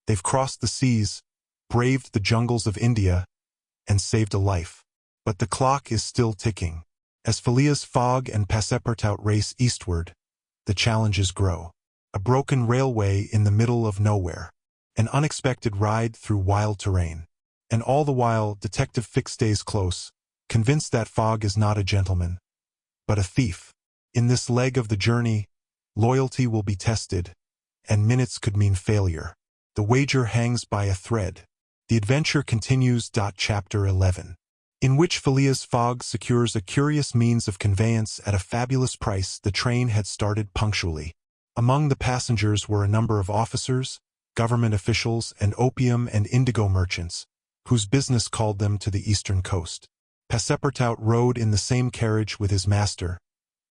They've crossed the seas, braved the jungles of India, and saved a life. But the clock is still ticking. As Phileas Fogg and Passepartout race eastward, the challenges grow. A broken railway in the middle of nowhere. An unexpected ride through wild terrain. And all the while, Detective Fix stays close, convinced that Fogg is not a gentleman, but a thief. In this leg of the journey, loyalty will be tested, and minutes could mean failure. The wager hangs by a thread. The adventure continues. Chapter 11. In which Phileas Fogg secures a curious means of conveyance at a fabulous price. The train had started punctually. Among the passengers were a number of officers, government officials, and opium and indigo merchants, whose business called them to the eastern coast. Passepartout rode in the same carriage with his master,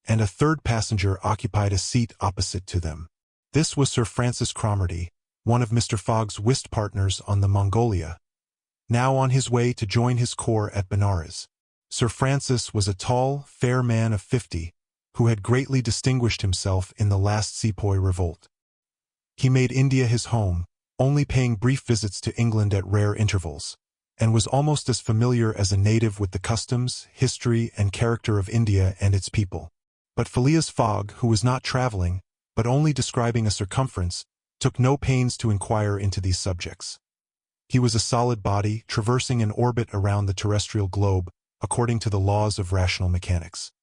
and a third passenger occupied a seat opposite to them. This was Sir Francis Cromarty, one of Mr. Fogg's whist partners on the Mongolia, now on his way to join his corps at Benares. Sir Francis was a tall, fair man of 50, who had greatly distinguished himself in the last Sepoy revolt. He made India his home, only paying brief visits to England at rare intervals, and was almost as familiar as a native with the customs, history, and character of India and its people. But Phileas Fogg, who was not traveling, but only describing a circumference, took no pains to inquire into these subjects. He was a solid body, traversing an orbit around the terrestrial globe, according to the laws of rational mechanics.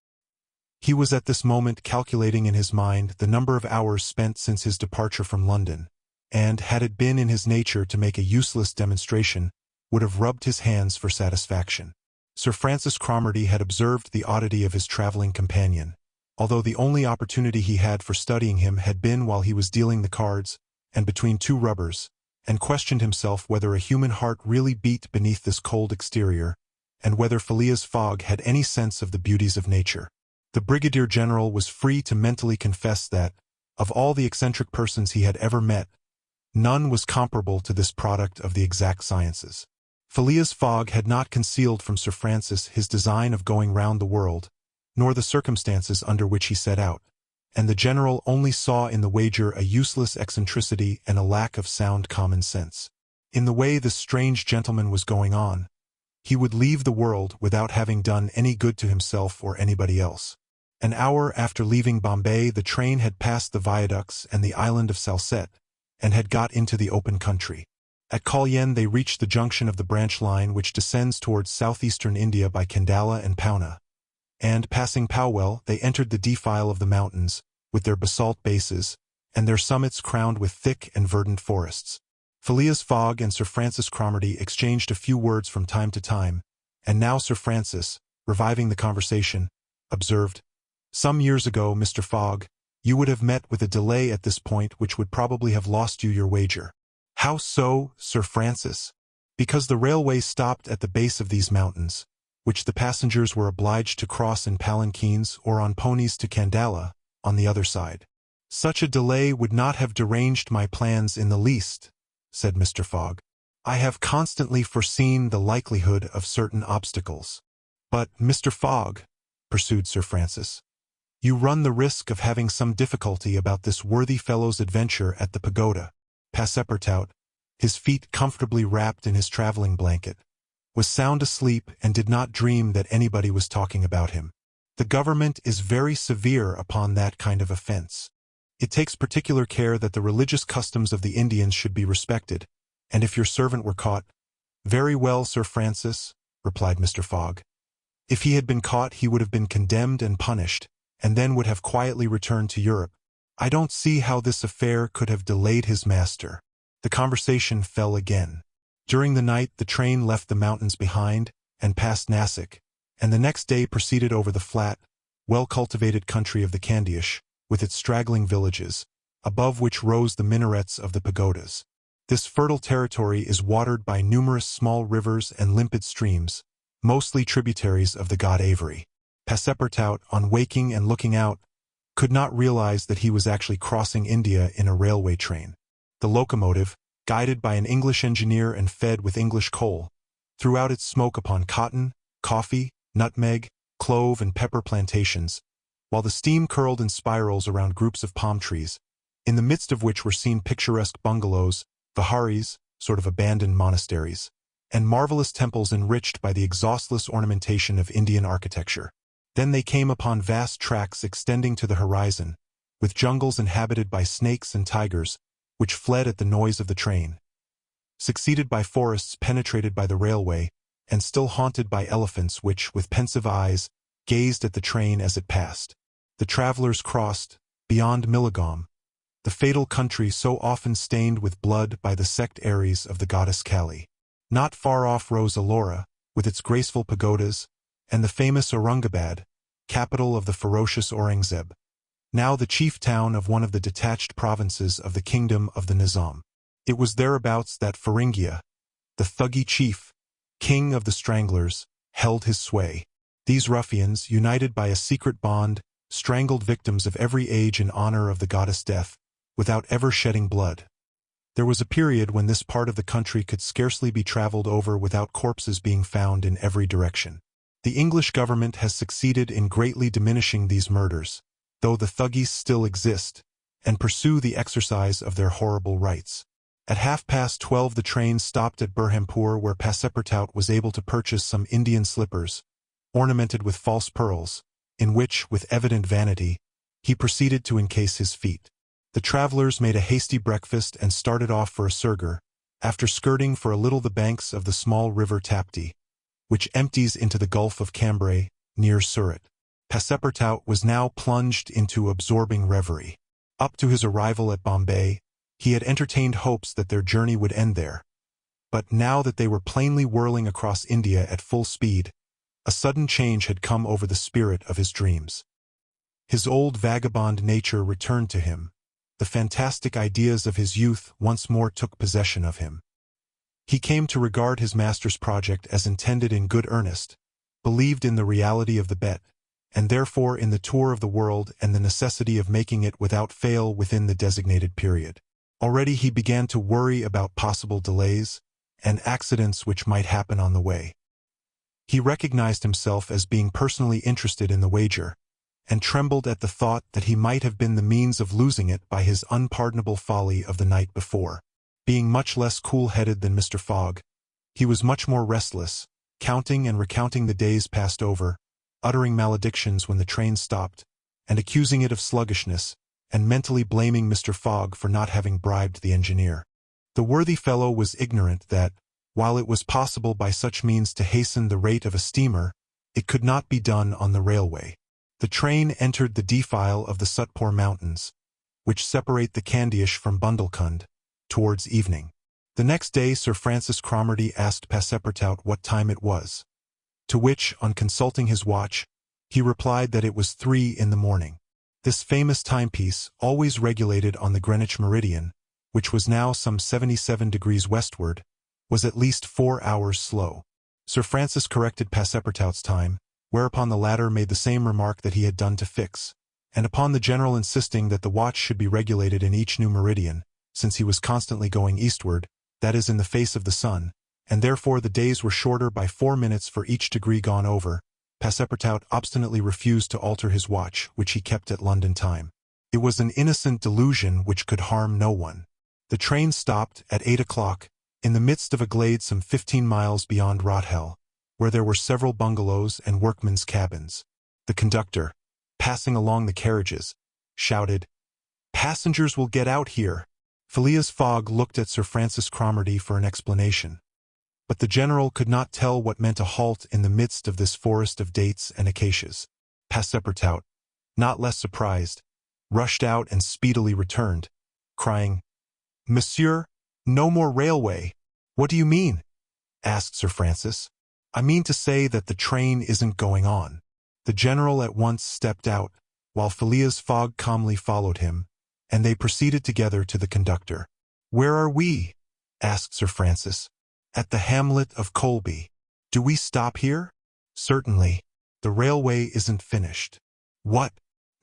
He was at this moment calculating in his mind the number of hours spent since his departure from London, and, had it been in his nature to make a useless demonstration, would have rubbed his hands for satisfaction. Sir Francis Cromarty had observed the oddity of his traveling companion, although the only opportunity he had for studying him had been while he was dealing the cards, and between two rubbers, and questioned himself whether a human heart really beat beneath this cold exterior, and whether Phileas Fogg had any sense of the beauties of nature. The Brigadier General was free to mentally confess that, of all the eccentric persons he had ever met, none was comparable to this product of the exact sciences. Phileas Fogg had not concealed from Sir Francis his design of going round the world, nor the circumstances under which he set out, and the General only saw in the wager a useless eccentricity and a lack of sound common sense. In the way this strange gentleman was going on, he would leave the world without having done any good to himself or anybody else. An hour after leaving Bombay, the train had passed the viaducts and the island of Salsette, and had got into the open country. At Kalyan they reached the junction of the branch line which descends towards southeastern India by Kandala and Poona, and, passing Powell, they entered the defile of the mountains, with their basalt bases, and their summits crowned with thick and verdant forests. Phileas Fogg and Sir Francis Cromarty exchanged a few words from time to time, and now Sir Francis, reviving the conversation, observed, "Some years ago, Mr. Fogg, you would have met with a delay at this point which would probably have lost you your wager." "How so, Sir Francis?" "Because the railway stopped at the base of these mountains, which the passengers were obliged to cross in palanquins or on ponies to Kandala, on the other side." "Such a delay would not have deranged my plans in the least," said Mr. Fogg. "I have constantly foreseen the likelihood of certain obstacles." "But, Mr. Fogg," pursued Sir Francis, "you run the risk of having some difficulty about this worthy fellow's adventure at the pagoda." Passepartout, his feet comfortably wrapped in his traveling blanket, was sound asleep and did not dream that anybody was talking about him. "The government is very severe upon that kind of offense. It takes particular care that the religious customs of the Indians should be respected, and if your servant were caught—" "Very well, Sir Francis," replied Mr. Fogg. "If he had been caught he would have been condemned and punished, and then would have quietly returned to Europe. I don't see how this affair could have delayed his master." The conversation fell again. During the night the train left the mountains behind, and passed Nasik, and the next day proceeded over the flat, well-cultivated country of the Kandaish, with its straggling villages, above which rose the minarets of the pagodas. This fertile territory is watered by numerous small rivers and limpid streams, mostly tributaries of the god Avery. Passepartout, on waking and looking out, could not realize that he was actually crossing India in a railway train. The locomotive, guided by an English engineer and fed with English coal, threw out its smoke upon cotton, coffee, nutmeg, clove, and pepper plantations, while the steam curled in spirals around groups of palm trees, in the midst of which were seen picturesque bungalows, viharis, sort of abandoned monasteries, and marvelous temples enriched by the exhaustless ornamentation of Indian architecture. Then they came upon vast tracts extending to the horizon, with jungles inhabited by snakes and tigers, which fled at the noise of the train, succeeded by forests penetrated by the railway, and still haunted by elephants which, with pensive eyes, gazed at the train as it passed. The travelers crossed, beyond Milagom, the fatal country so often stained with blood by the sect Ares of the goddess Kali. Not far off rose Ellora, with its graceful pagodas, and the famous Aurangabad, capital of the ferocious Aurangzeb, now the chief town of one of the detached provinces of the kingdom of the Nizam. It was thereabouts that Feringhia, the thuggy chief, king of the stranglers, held his sway. These ruffians, united by a secret bond, strangled victims of every age in honor of the goddess Death, without ever shedding blood. There was a period when this part of the country could scarcely be traveled over without corpses being found in every direction. The English government has succeeded in greatly diminishing these murders, though the thuggies still exist, and pursue the exercise of their horrible rights. At 12:30 the train stopped at Burhampur, where Passepartout was able to purchase some Indian slippers, ornamented with false pearls, in which, with evident vanity, he proceeded to encase his feet. The travelers made a hasty breakfast and started off for Surgur, after skirting for a little the banks of the small river Tapti, which empties into the Gulf of Cambrai, near Surat. Passepartout was now plunged into absorbing reverie. Up to his arrival at Bombay, he had entertained hopes that their journey would end there. But now that they were plainly whirling across India at full speed, a sudden change had come over the spirit of his dreams. His old vagabond nature returned to him. The fantastic ideas of his youth once more took possession of him. He came to regard his master's project as intended in good earnest, believed in the reality of the bet, and therefore in the tour of the world and the necessity of making it without fail within the designated period. Already he began to worry about possible delays and accidents which might happen on the way. He recognized himself as being personally interested in the wager, and trembled at the thought that he might have been the means of losing it by his unpardonable folly of the night before. Being much less cool-headed than Mr. Fogg, he was much more restless, counting and recounting the days passed over, uttering maledictions when the train stopped, and accusing it of sluggishness, and mentally blaming Mr. Fogg for not having bribed the engineer. The worthy fellow was ignorant that, while it was possible by such means to hasten the rate of a steamer, it could not be done on the railway. The train entered the defile of the Sutpur Mountains, which separate the Kandyish from Bundelkund, towards evening. The next day Sir Francis Cromarty asked Passepartout what time it was, to which, on consulting his watch, he replied that it was 3 in the morning. This famous timepiece, always regulated on the Greenwich meridian, which was now some 77 degrees westward, was at least 4 hours slow. Sir Francis corrected Passepartout's time, whereupon the latter made the same remark that he had done to Fix, and upon the general insisting that the watch should be regulated in each new meridian, since he was constantly going eastward, that is in the face of the sun, and therefore the days were shorter by 4 minutes for each degree gone over, Passepartout obstinately refused to alter his watch, which he kept at London time. It was an innocent delusion which could harm no one. The train stopped at 8 o'clock, in the midst of a glade some 15 miles beyond Rothel, where there were several bungalows and workmen's cabins. The conductor, passing along the carriages, shouted, "Passengers will get out here." Phileas Fogg looked at Sir Francis Cromarty for an explanation, but the general could not tell what meant a halt in the midst of this forest of dates and acacias. Passepartout, not less surprised, rushed out and speedily returned, crying, "Monsieur, no more railway." "What do you mean?" asked Sir Francis. "I mean to say that the train isn't going on." The general at once stepped out, while Phileas Fogg calmly followed him, and they proceeded together to the conductor. "Where are we?" asked Sir Francis. "At the hamlet of Colby." "Do we stop here?" "Certainly. The railway isn't finished." "What?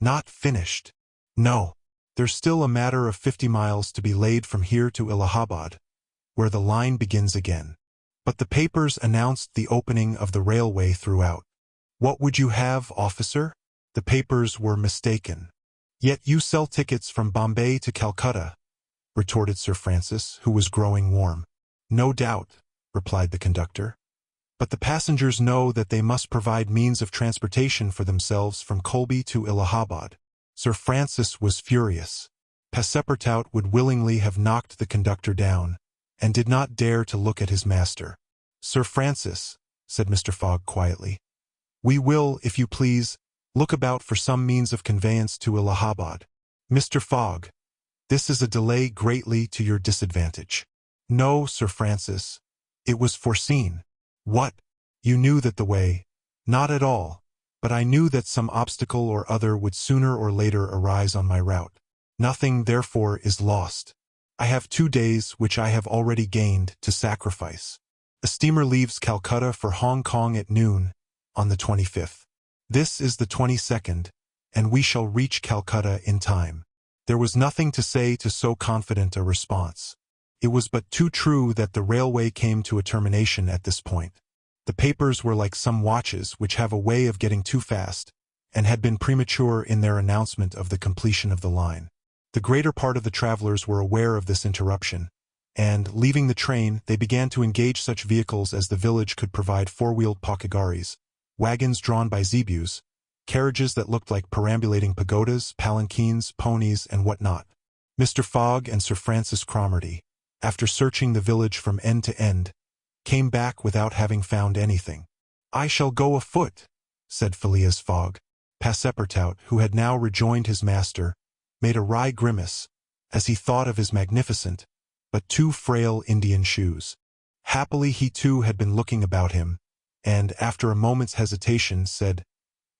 Not finished?" "No. There's still a matter of 50 miles to be laid from here to Allahabad, where the line begins again. But the papers announced the opening of the railway throughout." "What would you have, officer?" "The papers were mistaken." "Yet you sell tickets from Bombay to Calcutta." retorted Sir Francis, who was growing warm. "No doubt," replied the conductor. "But the passengers know that they must provide means of transportation for themselves from Colby to Allahabad." Sir Francis was furious. Passepartout would willingly have knocked the conductor down, and did not dare to look at his master. "Sir Francis," said Mr. Fogg quietly, "we will, if you please, look about for some means of conveyance to Allahabad." "Mr. Fogg, this is a delay greatly to your disadvantage." "No, Sir Francis, it was foreseen." "What? You knew that the way—" "Not at all, but I knew that some obstacle or other would sooner or later arise on my route. Nothing, therefore, is lost. I have 2 days, which I have already gained, to sacrifice. A steamer leaves Calcutta for Hong Kong at noon, on the 25th. This is the 22nd, and we shall reach Calcutta in time." There was nothing to say to so confident a response. It was but too true that the railway came to a termination at this point. The papers were like some watches which have a way of getting too fast, and had been premature in their announcement of the completion of the line. The greater part of the travelers were aware of this interruption, and, leaving the train, they began to engage such vehicles as the village could provide: 4-wheeled pakagaris, wagons drawn by zebus, carriages that looked like perambulating pagodas, palanquins, ponies, and what not. Mr. Fogg and Sir Francis Cromarty, after searching the village from end to end, came back without having found anything. "I shall go afoot," said Phileas Fogg. Passepartout, who had now rejoined his master, made a wry grimace as he thought of his magnificent, but too frail Indian shoes. Happily he too had been looking about him, and, after a moment's hesitation, said,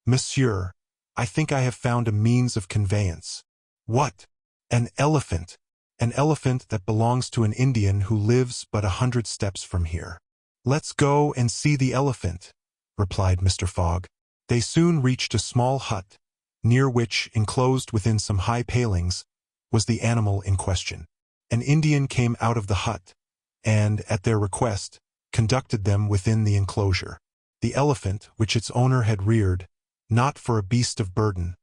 "Monsieur, I think I have found a means of conveyance." "What?" "An elephant. An elephant that belongs to an Indian who lives but 100 steps from here." "Let's go and see the elephant," replied Mr. Fogg. They soon reached a small hut, near which, enclosed within some high palings, was the animal in question. An Indian came out of the hut, and, at their request, conducted them within the enclosure. The elephant, which its owner had reared, not for a beast of burden,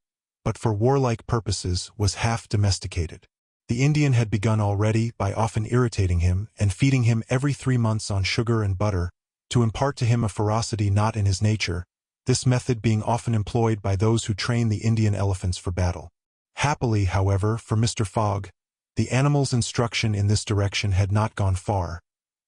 but for warlike purposes, was half domesticated. The Indian had begun already, by often irritating him and feeding him every 3 months on sugar and butter, to impart to him a ferocity not in his nature, this method being often employed by those who train the Indian elephants for battle. Happily, however, for Mr. Fogg, the animal's instruction in this direction had not gone far,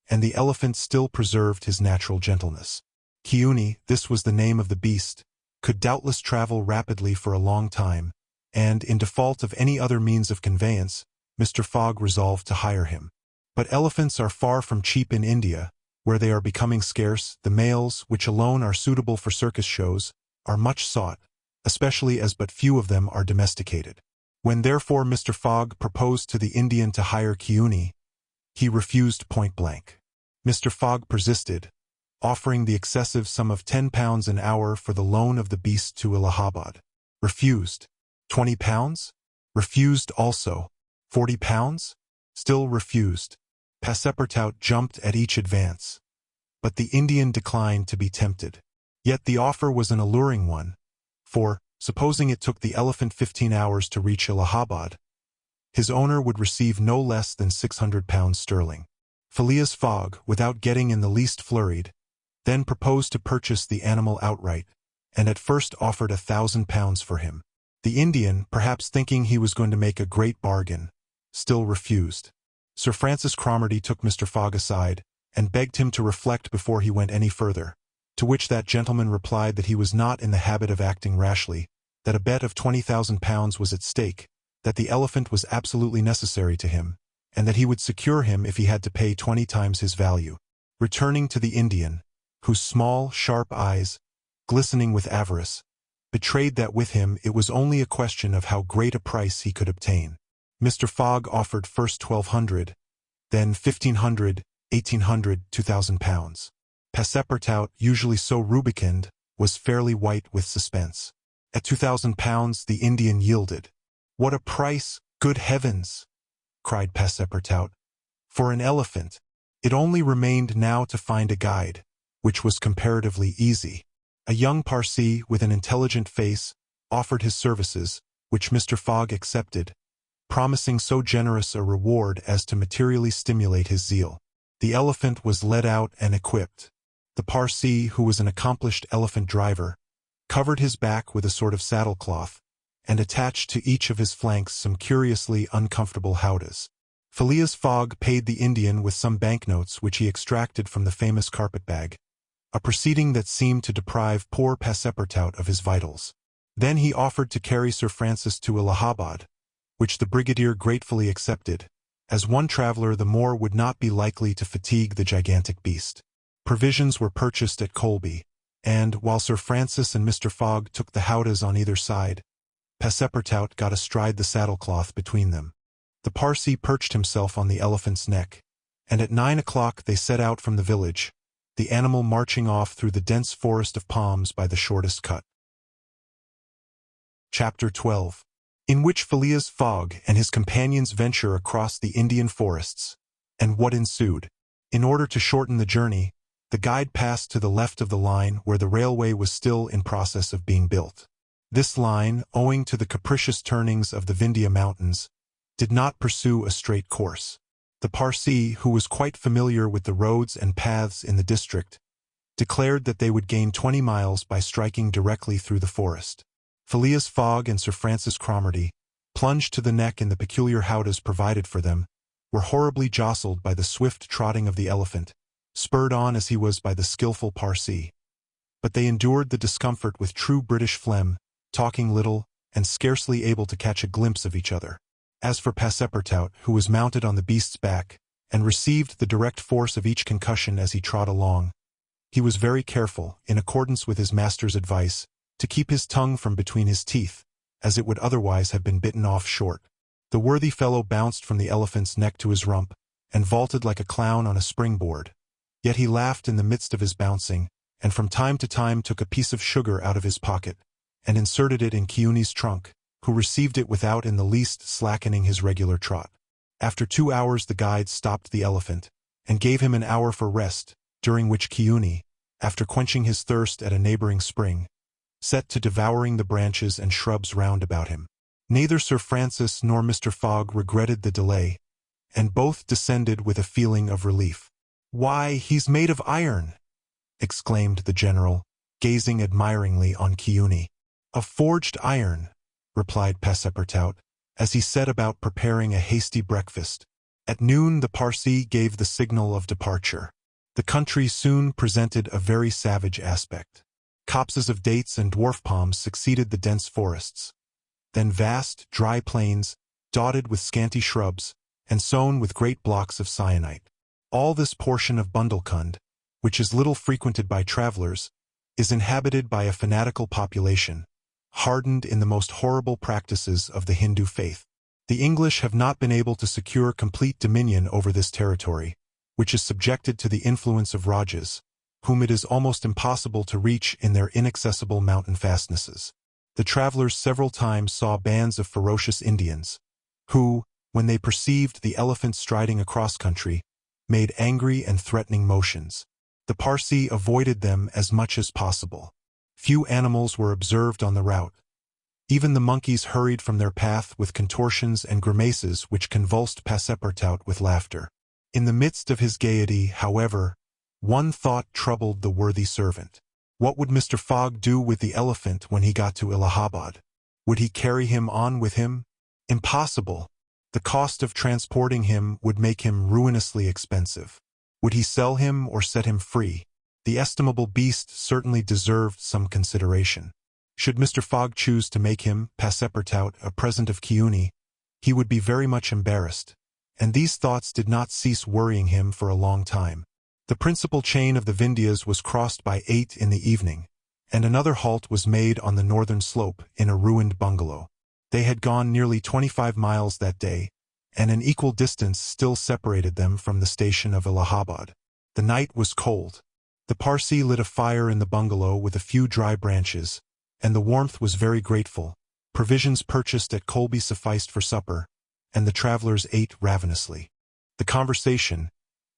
and the elephant still preserved his natural gentleness. Kiuni, this was the name of the beast, could doubtless travel rapidly for a long time, and, in default of any other means of conveyance, Mr. Fogg resolved to hire him. But elephants are far from cheap in India, where they are becoming scarce. The males, which alone are suitable for circus shows, are much sought, especially as but few of them are domesticated. When therefore Mr. Fogg proposed to the Indian to hire Kiuni, he refused point-blank. Mr. Fogg persisted, offering the excessive sum of £10 an hour for the loan of the beast to Allahabad. Refused. £20? Refused also. £40? Still refused. Passepartout jumped at each advance, but the Indian declined to be tempted. Yet the offer was an alluring one, for, supposing it took the elephant 15 hours to reach Allahabad, his owner would receive no less than £600 sterling. Phileas Fogg, without getting in the least flurried, then proposed to purchase the animal outright, and at first offered £1,000 for him. The Indian, perhaps thinking he was going to make a great bargain, still refused. Sir Francis Cromarty took Mr. Fogg aside, and begged him to reflect before he went any further, to which that gentleman replied that he was not in the habit of acting rashly, that a bet of £20,000 was at stake, that the elephant was absolutely necessary to him, and that he would secure him if he had to pay 20 times his value. Returning to the Indian, whose small, sharp eyes, glistening with avarice, betrayed that with him it was only a question of how great a price he could obtain, Mr. Fogg offered first £1,200, then £1,500, £1,800, £2,000. Passepartout, usually so rubicund, was fairly white with suspense. At £2,000 the Indian yielded. "What a price, good heavens!" cried Passepartout. "For an elephant." It only remained now to find a guide, which was comparatively easy. A young Parsee with an intelligent face offered his services, which Mr. Fogg accepted, promising so generous a reward as to materially stimulate his zeal. The elephant was led out and equipped. The Parsee, who was an accomplished elephant driver, covered his back with a sort of saddlecloth, and attached to each of his flanks some curiously uncomfortable howdahs. Phileas Fogg paid the Indian with some banknotes which he extracted from the famous carpet-bag, a proceeding that seemed to deprive poor Passepartout of his vitals. Then he offered to carry Sir Francis to Allahabad, which the brigadier gratefully accepted, as one traveler the more would not be likely to fatigue the gigantic beast. Provisions were purchased at Colby, and, while Sir Francis and Mr. Fogg took the howdahs on either side, Passepartout got astride the saddlecloth between them. The Parsee perched himself on the elephant's neck, and at 9 o'clock they set out from the village, the animal marching off through the dense forest of palms by the shortest cut. Chapter 12, in which Phileas Fogg and his companions venture across the Indian forests, and what ensued. In order to shorten the journey, the guide passed to the left of the line where the railway was still in process of being built. This line, owing to the capricious turnings of the Vindhya Mountains, did not pursue a straight course. The Parsee, who was quite familiar with the roads and paths in the district, declared that they would gain 20 miles by striking directly through the forest. Phileas Fogg and Sir Francis Cromarty, plunged to the neck in the peculiar howdahs provided for them, were horribly jostled by the swift trotting of the elephant, spurred on as he was by the skillful Parsee. But they endured the discomfort with true British phlegm, talking little, and scarcely able to catch a glimpse of each other. As for Passepartout, who was mounted on the beast's back, and received the direct force of each concussion as he trod along, he was very careful, in accordance with his master's advice, to keep his tongue from between his teeth, as it would otherwise have been bitten off short. The worthy fellow bounced from the elephant's neck to his rump, and vaulted like a clown on a springboard. Yet he laughed in the midst of his bouncing, and from time to time took a piece of sugar out of his pocket, and inserted it in Keawe's trunk, who received it without in the least slackening his regular trot. After 2 hours the guide stopped the elephant, and gave him an hour for rest, during which Keawe, after quenching his thirst at a neighboring spring, set to devouring the branches and shrubs round about him. Neither Sir Francis nor Mr. Fogg regretted the delay, and both descended with a feeling of relief. "Why, he's made of iron!" exclaimed the general, gazing admiringly on Keawe. "Of forged iron," replied Passepartout, as he set about preparing a hasty breakfast. At noon the Parsee gave the signal of departure. The country soon presented a very savage aspect. Copses of dates and dwarf palms succeeded the dense forests. Then vast, dry plains, dotted with scanty shrubs, and sown with great blocks of syenite. All this portion of Bundelkund, which is little frequented by travelers, is inhabited by a fanatical population, hardened in the most horrible practices of the Hindu faith. The English have not been able to secure complete dominion over this territory, which is subjected to the influence of Rajas, whom it is almost impossible to reach in their inaccessible mountain fastnesses. The travelers several times saw bands of ferocious Indians, who, when they perceived the elephant striding across country, made angry and threatening motions. The Parsee avoided them as much as possible. Few animals were observed on the route. Even the monkeys hurried from their path with contortions and grimaces which convulsed Passepartout with laughter. In the midst of his gaiety, however, one thought troubled the worthy servant. What would Mr. Fogg do with the elephant when he got to Allahabad? Would he carry him on with him? Impossible. The cost of transporting him would make him ruinously expensive. Would he sell him or set him free? The estimable beast certainly deserved some consideration. Should Mr. Fogg choose to make him, Passepartout, a present of Keawe, he would be very much embarrassed, and these thoughts did not cease worrying him for a long time. The principal chain of the Vindhyas was crossed by 8 in the evening, and another halt was made on the northern slope in a ruined bungalow. They had gone nearly 25 miles that day, and an equal distance still separated them from the station of Allahabad. The night was cold. The Parsee lit a fire in the bungalow with a few dry branches, and the warmth was very grateful. Provisions purchased at Colby sufficed for supper, and the travelers ate ravenously. The conversation,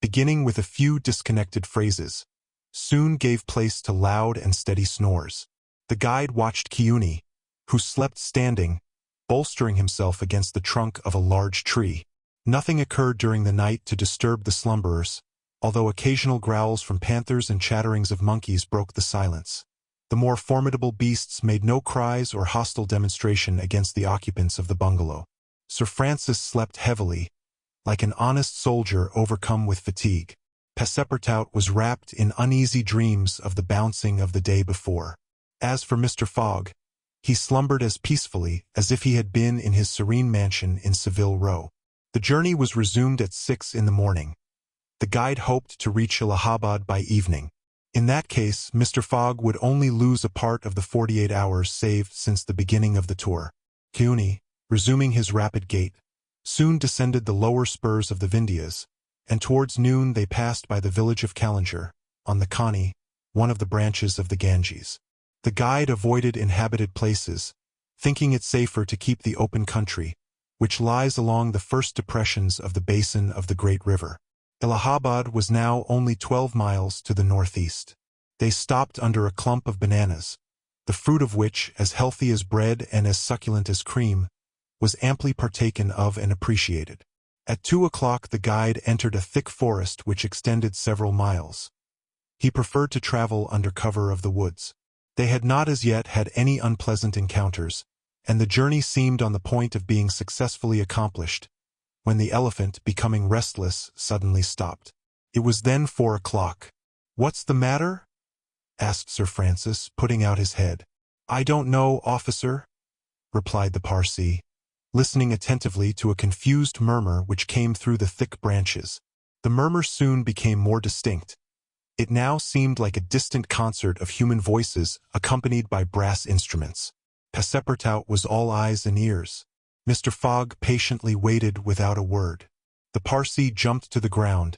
beginning with a few disconnected phrases, soon gave place to loud and steady snores. The guide watched Keawe, who slept standing, bolstering himself against the trunk of a large tree. Nothing occurred during the night to disturb the slumberers, although occasional growls from panthers and chatterings of monkeys broke the silence. The more formidable beasts made no cries or hostile demonstration against the occupants of the bungalow. Sir Francis slept heavily, like an honest soldier overcome with fatigue. Passepartout was wrapped in uneasy dreams of the bouncing of the day before. As for Mr. Fogg, he slumbered as peacefully as if he had been in his serene mansion in Savile Row. The journey was resumed at 6 in the morning. The guide hoped to reach Allahabad by evening. In that case, Mr. Fogg would only lose a part of the 48 hours saved since the beginning of the tour. Keone, resuming his rapid gait, soon descended the lower spurs of the Vindhyas, and towards noon they passed by the village of Callinger, on the Kani, one of the branches of the Ganges. The guide avoided inhabited places, thinking it safer to keep the open country, which lies along the first depressions of the basin of the great river. Allahabad was now only 12 miles to the northeast. They stopped under a clump of bananas, the fruit of which, as healthy as bread and as succulent as cream, was amply partaken of and appreciated. At 2 o'clock the guide entered a thick forest which extended several miles. He preferred to travel under cover of the woods. They had not as yet had any unpleasant encounters, and the journey seemed on the point of being successfully accomplished, when the elephant, becoming restless, suddenly stopped. It was then 4 o'clock. "What's the matter?" asked Sir Francis, putting out his head. "I don't know, officer," replied the Parsee, listening attentively to a confused murmur which came through the thick branches. The murmur soon became more distinct. It now seemed like a distant concert of human voices accompanied by brass instruments. Passepartout was all eyes and ears. Mr. Fogg patiently waited without a word. The Parsee jumped to the ground,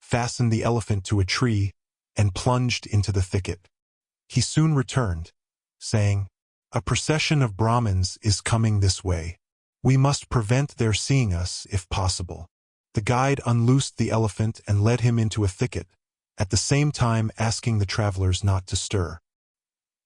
fastened the elephant to a tree, and plunged into the thicket. He soon returned, saying, "A procession of Brahmins is coming this way. We must prevent their seeing us, if possible." The guide unloosed the elephant and led him into a thicket, at the same time asking the travelers not to stir.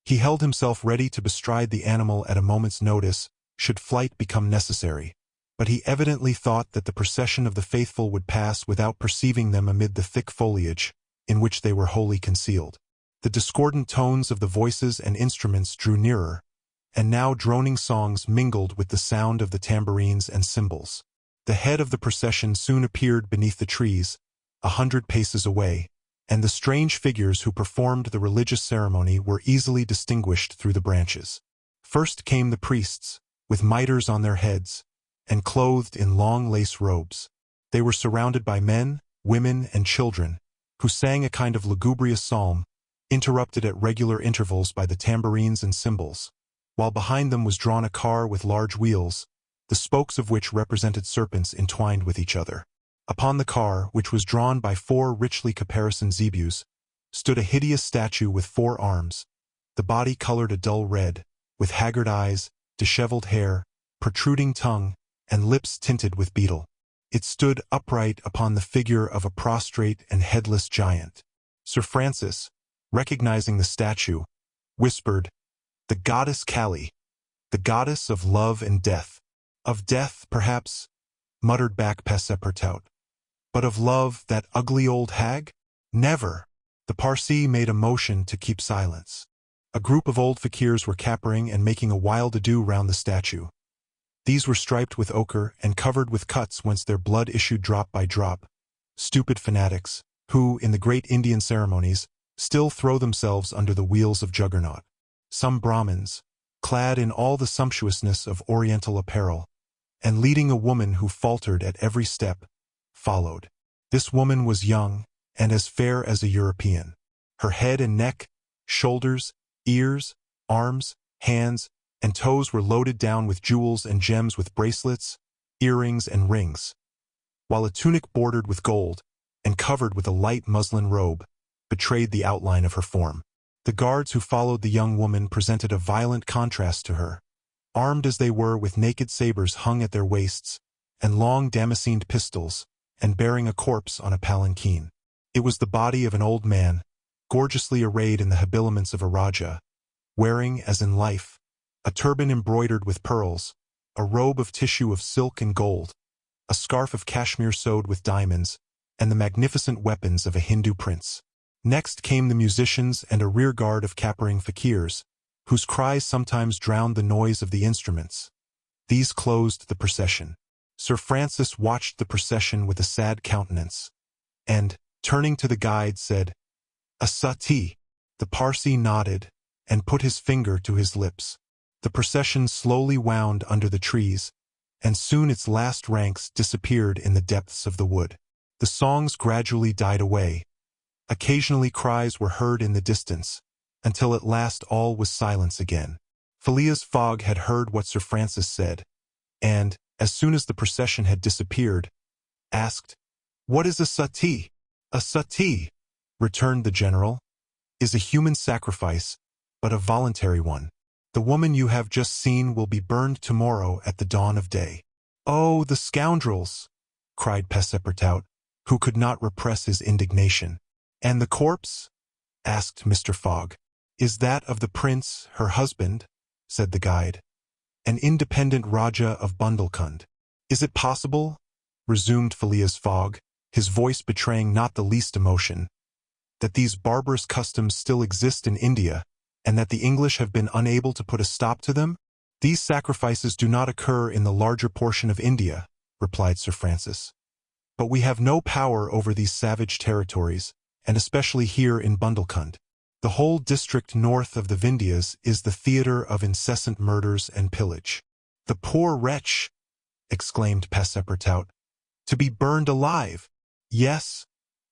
He held himself ready to bestride the animal at a moment's notice, should flight become necessary, but he evidently thought that the procession of the faithful would pass without perceiving them amid the thick foliage, in which they were wholly concealed. The discordant tones of the voices and instruments drew nearer, and now droning songs mingled with the sound of the tambourines and cymbals. The head of the procession soon appeared beneath the trees, 100 paces away, and the strange figures who performed the religious ceremony were easily distinguished through the branches. First came the priests, with mitres on their heads, and clothed in long lace robes. They were surrounded by men, women, and children, who sang a kind of lugubrious psalm, interrupted at regular intervals by the tambourines and cymbals, while behind them was drawn a car with large wheels, the spokes of which represented serpents entwined with each other. Upon the car, which was drawn by 4 richly caparisoned zebus, stood a hideous statue with 4 arms, the body colored a dull red, with haggard eyes, disheveled hair, protruding tongue, and lips tinted with beetle. It stood upright upon the figure of a prostrate and headless giant. Sir Francis, recognizing the statue, whispered, "The goddess Kali, the goddess of love and death." "Of death, perhaps," muttered back Passepartout. "But of love, that ugly old hag? Never." The Parsee made a motion to keep silence. A group of old fakirs were capering and making a wild ado round the statue. These were striped with ochre and covered with cuts whence their blood issued drop by drop. Stupid fanatics, who, in the great Indian ceremonies, still throw themselves under the wheels of Juggernaut. Some Brahmins, clad in all the sumptuousness of Oriental apparel, and leading a woman who faltered at every step, followed. This woman was young, and as fair as a European. Her head and neck, shoulders, ears, arms, hands, and toes were loaded down with jewels and gems, with bracelets, earrings, and rings, while a tunic bordered with gold, and covered with a light muslin robe, betrayed the outline of her form. The guards who followed the young woman presented a violent contrast to her, armed as they were with naked sabers hung at their waists, and long damascened pistols, and bearing a corpse on a palanquin. It was the body of an old man, gorgeously arrayed in the habiliments of a Raja, wearing, as in life, a turban embroidered with pearls, a robe of tissue of silk and gold, a scarf of cashmere sewed with diamonds, and the magnificent weapons of a Hindu prince. Next came the musicians and a rear-guard of capering fakirs, whose cries sometimes drowned the noise of the instruments. These closed the procession. Sir Francis watched the procession with a sad countenance, and, turning to the guide, said, "A sati." The Parsi nodded, and put his finger to his lips. The procession slowly wound under the trees, and soon its last ranks disappeared in the depths of the wood. The songs gradually died away. Occasionally cries were heard in the distance, until at last all was silence again. Phileas Fogg had heard what Sir Francis said, and, as soon as the procession had disappeared, asked, "What is a sati?" "A sati," returned the general, "is a human sacrifice, but a voluntary one. The woman you have just seen will be burned tomorrow at the dawn of day." "Oh, the scoundrels!" cried Passepartout, who could not repress his indignation. "And the corpse?" asked Mr. Fogg. "Is that of the prince, her husband?" said the guide. "An independent Rajah of Bundelkund." "Is it possible?" resumed Phileas Fogg, his voice betraying not the least emotion, "that these barbarous customs still exist in India, and that the English have been unable to put a stop to them?" "These sacrifices do not occur in the larger portion of India," replied Sir Francis. "But we have no power over these savage territories, and especially here in Bundelkund. The whole district north of the Vindhyas is the theater of incessant murders and pillage." "The poor wretch!" exclaimed Passepartout. "To be burned alive!" "Yes,"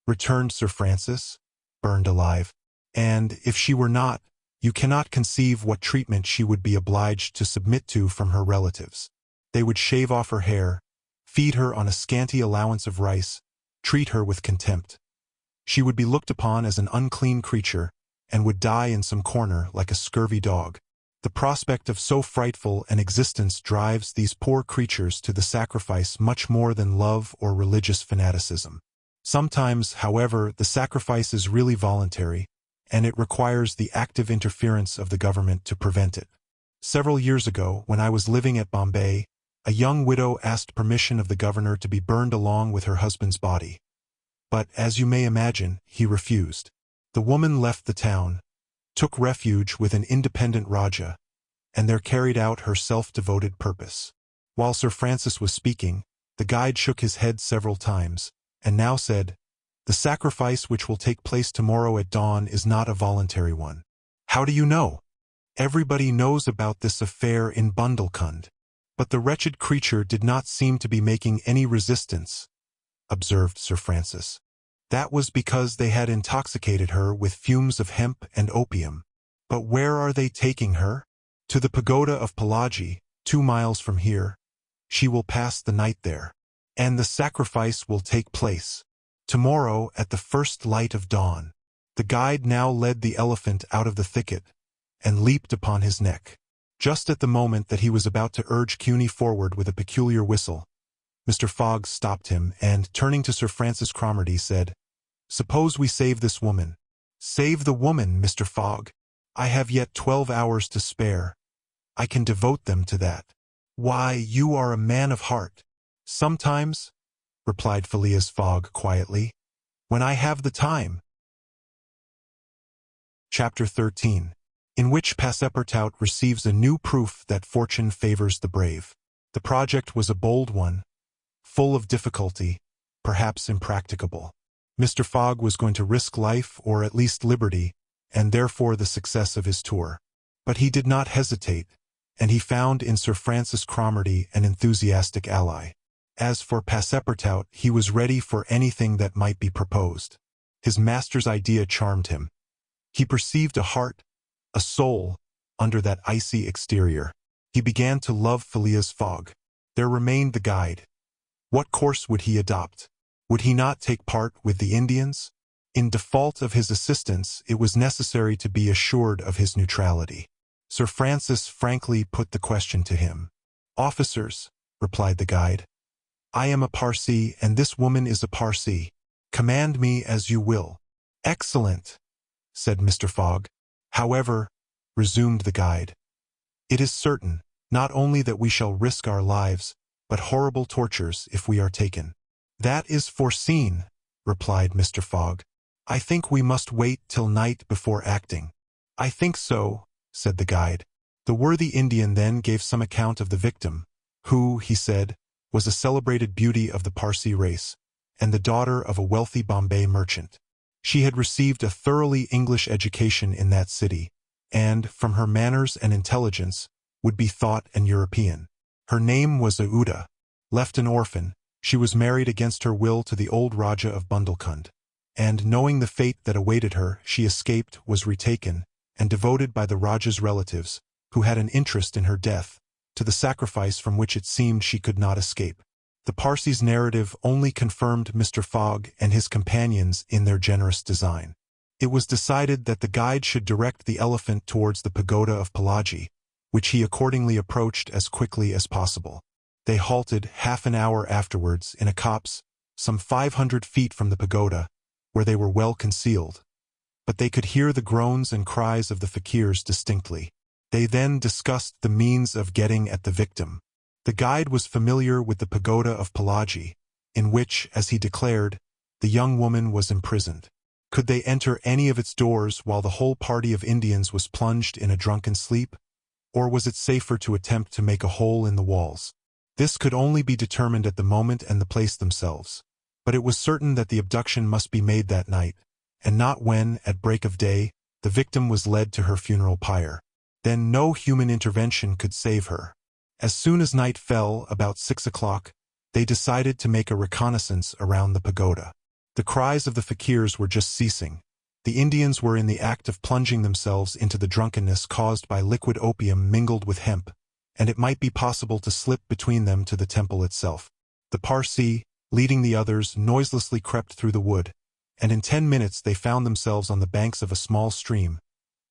returned Sir Francis, "burned alive. And, if she were not, you cannot conceive what treatment she would be obliged to submit to from her relatives. They would shave off her hair, feed her on a scanty allowance of rice, treat her with contempt. She would be looked upon as an unclean creature, and would die in some corner like a scurvy dog. The prospect of so frightful an existence drives these poor creatures to the sacrifice much more than love or religious fanaticism. Sometimes, however, the sacrifice is really voluntary, and it requires the active interference of the government to prevent it. Several years ago, when I was living at Bombay, a young widow asked permission of the governor to be burned along with her husband's body. But, as you may imagine, he refused. The woman left the town, took refuge with an independent Rajah, and there carried out her self-devoted purpose. While Sir Francis was speaking, the guide shook his head several times, and now said, "The sacrifice which will take place tomorrow at dawn is not a voluntary one." "How do you know?" "Everybody knows about this affair in Bundelkund." "But the wretched creature did not seem to be making any resistance," observed Sir Francis. "That was because they had intoxicated her with fumes of hemp and opium." "But where are they taking her?" "To the pagoda of Palaji, 2 miles from here. She will pass the night there." "And the sacrifice will take place?" "Tomorrow at the first light of dawn." The guide now led the elephant out of the thicket, and leaped upon his neck. Just at the moment that he was about to urge Cuny forward with a peculiar whistle, Mr. Fogg stopped him, and, turning to Sir Francis Cromarty, said, "Suppose we save this woman." "Save the woman, Mr. Fogg? I have yet 12 hours to spare. I can devote them to that." "Why, you are a man of heart." "Sometimes," replied Phileas Fogg quietly, "when I have the time." Chapter 13, in which Passepartout receives a new proof that fortune favors the brave. The project was a bold one, full of difficulty, perhaps impracticable. Mr. Fogg was going to risk life, or at least liberty, and therefore the success of his tour. But he did not hesitate, and he found in Sir Francis Cromarty an enthusiastic ally. As for Passepartout, he was ready for anything that might be proposed. His master's idea charmed him. He perceived a heart, a soul, under that icy exterior. He began to love Phileas Fogg. There remained the guide. What course would he adopt? Would he not take part with the Indians? In default of his assistance, it was necessary to be assured of his neutrality. Sir Francis frankly put the question to him. "Officers," replied the guide, "I am a Parsee, and this woman is a Parsee. Command me as you will." "Excellent," said Mr. Fogg. "However," resumed the guide, "it is certain, Not only that we shall risk our lives, but horrible tortures if we are taken." "That is foreseen," replied Mr. Fogg. "I think we must wait till night before acting." "I think so," said the guide. The worthy Indian then gave some account of the victim, who, he said, was a celebrated beauty of the Parsee race, and the daughter of a wealthy Bombay merchant. She had received a thoroughly English education in that city, and, from her manners and intelligence, would be thought an European. Her name was Aouda. Left an orphan, she was married against her will to the old Raja of Bundelkund, and, knowing the fate that awaited her, she escaped, was retaken, and devoted by the Raja's relatives, who had an interest in her death, to the sacrifice from which it seemed she could not escape. The Parsee's narrative only confirmed Mr. Fogg and his companions in their generous design. It was decided that the guide should direct the elephant towards the pagoda of Palaji, which he accordingly approached as quickly as possible. They halted half an hour afterwards in a copse, some 500 feet from the pagoda, where they were well concealed, but they could hear the groans and cries of the fakirs distinctly. They then discussed the means of getting at the victim. The guide was familiar with the pagoda of Palaji, in which, as he declared, the young woman was imprisoned. Could they enter any of its doors while the whole party of Indians was plunged in a drunken sleep? Or was it safer to attempt to make a hole in the walls? This could only be determined at the moment and the place themselves. But it was certain that the abduction must be made that night, and not when, at break of day, the victim was led to her funeral pyre. Then no human intervention could save her. As soon as night fell, about 6 o'clock, they decided to make a reconnaissance around the pagoda. The cries of the fakirs were just ceasing. The Indians were in the act of plunging themselves into the drunkenness caused by liquid opium mingled with hemp, and it might be possible to slip between them to the temple itself. The Parsee, leading the others, noiselessly crept through the wood, and in 10 minutes they found themselves on the banks of a small stream,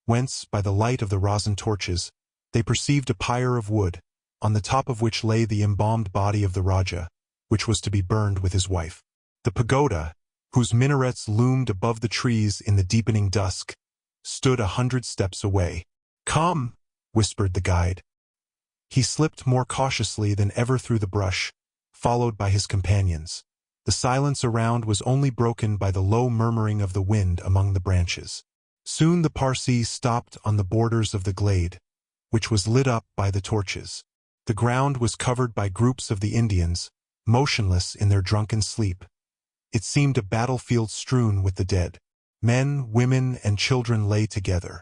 whence, by the light of the rosin torches, they perceived a pyre of wood, on the top of which lay the embalmed body of the Raja, which was to be burned with his wife. The pagoda, whose minarets loomed above the trees in the deepening dusk, stood 100 steps away. "Come," whispered the guide. He slipped more cautiously than ever through the brush, followed by his companions. The silence around was only broken by the low murmuring of the wind among the branches. Soon the Parsee stopped on the borders of the glade, which was lit up by the torches. The ground was covered by groups of the Indians, motionless in their drunken sleep. It seemed a battlefield strewn with the dead. Men, women, and children lay together.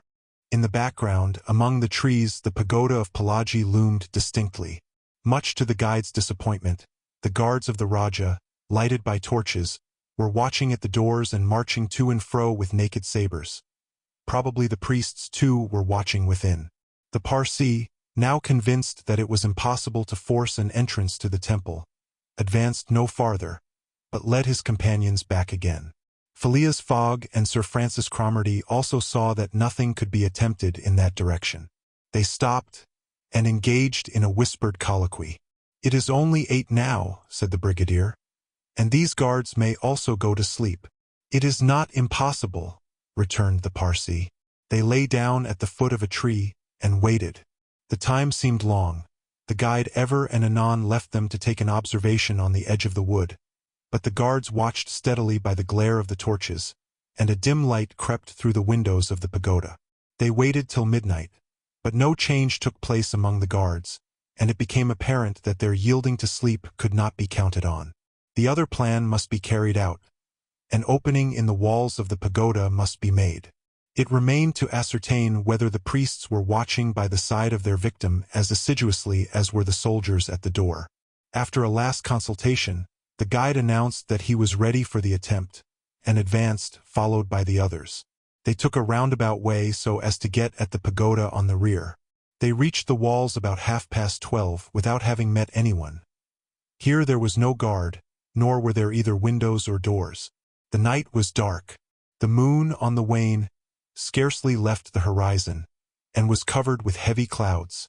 In the background, among the trees, the pagoda of Palaji loomed distinctly. Much to the guide's disappointment, the guards of the Raja, lighted by torches, were watching at the doors and marching to and fro with naked sabers. Probably the priests, too, were watching within. The Parsee, now convinced that it was impossible to force an entrance to the temple, advanced no farther, but led his companions back again. Phileas Fogg and Sir Francis Cromarty also saw that nothing could be attempted in that direction. They stopped and engaged in a whispered colloquy. "It is only 8 now," said the brigadier, "and these guards may also go to sleep." "It is not impossible," returned the Parsee. They lay down at the foot of a tree and waited. The time seemed long. The guide ever and anon left them to take an observation on the edge of the wood, but the guards watched steadily by the glare of the torches, and a dim light crept through the windows of the pagoda. They waited till midnight, but no change took place among the guards, and it became apparent that their yielding to sleep could not be counted on. The other plan must be carried out. An opening in the walls of the pagoda must be made. It remained to ascertain whether the priests were watching by the side of their victim as assiduously as were the soldiers at the door. After a last consultation, the guide announced that he was ready for the attempt, and advanced, followed by the others. They took a roundabout way so as to get at the pagoda on the rear. They reached the walls about 12:30 without having met anyone. Here there was no guard, nor were there either windows or doors. The night was dark. The moon, on the wane, scarcely left the horizon, and was covered with heavy clouds.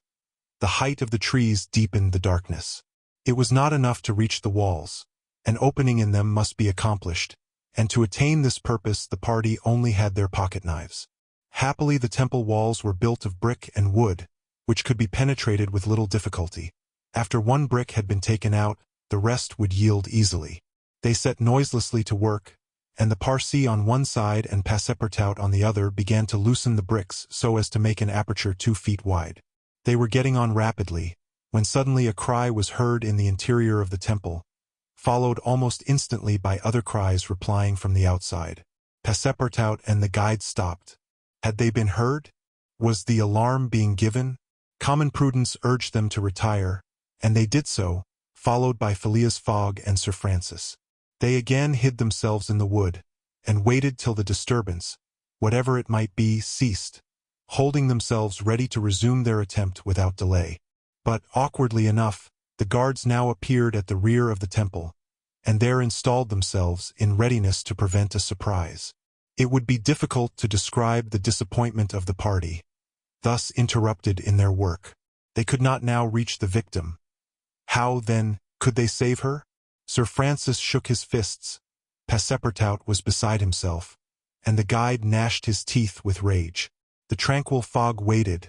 The height of the trees deepened the darkness. It was not enough to reach the walls. An opening in them must be accomplished, and to attain this purpose the party only had their pocket-knives. Happily the temple walls were built of brick and wood, which could be penetrated with little difficulty. After one brick had been taken out, the rest would yield easily. They set noiselessly to work, and the Parsi on one side and Passepartout on the other began to loosen the bricks so as to make an aperture 2 feet wide. They were getting on rapidly, when suddenly a cry was heard in the interior of the temple, followed almost instantly by other cries replying from the outside. Passepartout and the guide stopped. Had they been heard? Was the alarm being given? Common prudence urged them to retire, and they did so, followed by Phileas Fogg and Sir Francis. They again hid themselves in the wood, and waited till the disturbance, whatever it might be, ceased, holding themselves ready to resume their attempt without delay. But, awkwardly enough, the guards now appeared at the rear of the temple, and there installed themselves in readiness to prevent a surprise. It would be difficult to describe the disappointment of the party, thus interrupted in their work. They could not now reach the victim. How, then, could they save her? Sir Francis shook his fists. Passepartout was beside himself, and the guide gnashed his teeth with rage. The tranquil Fogg waited,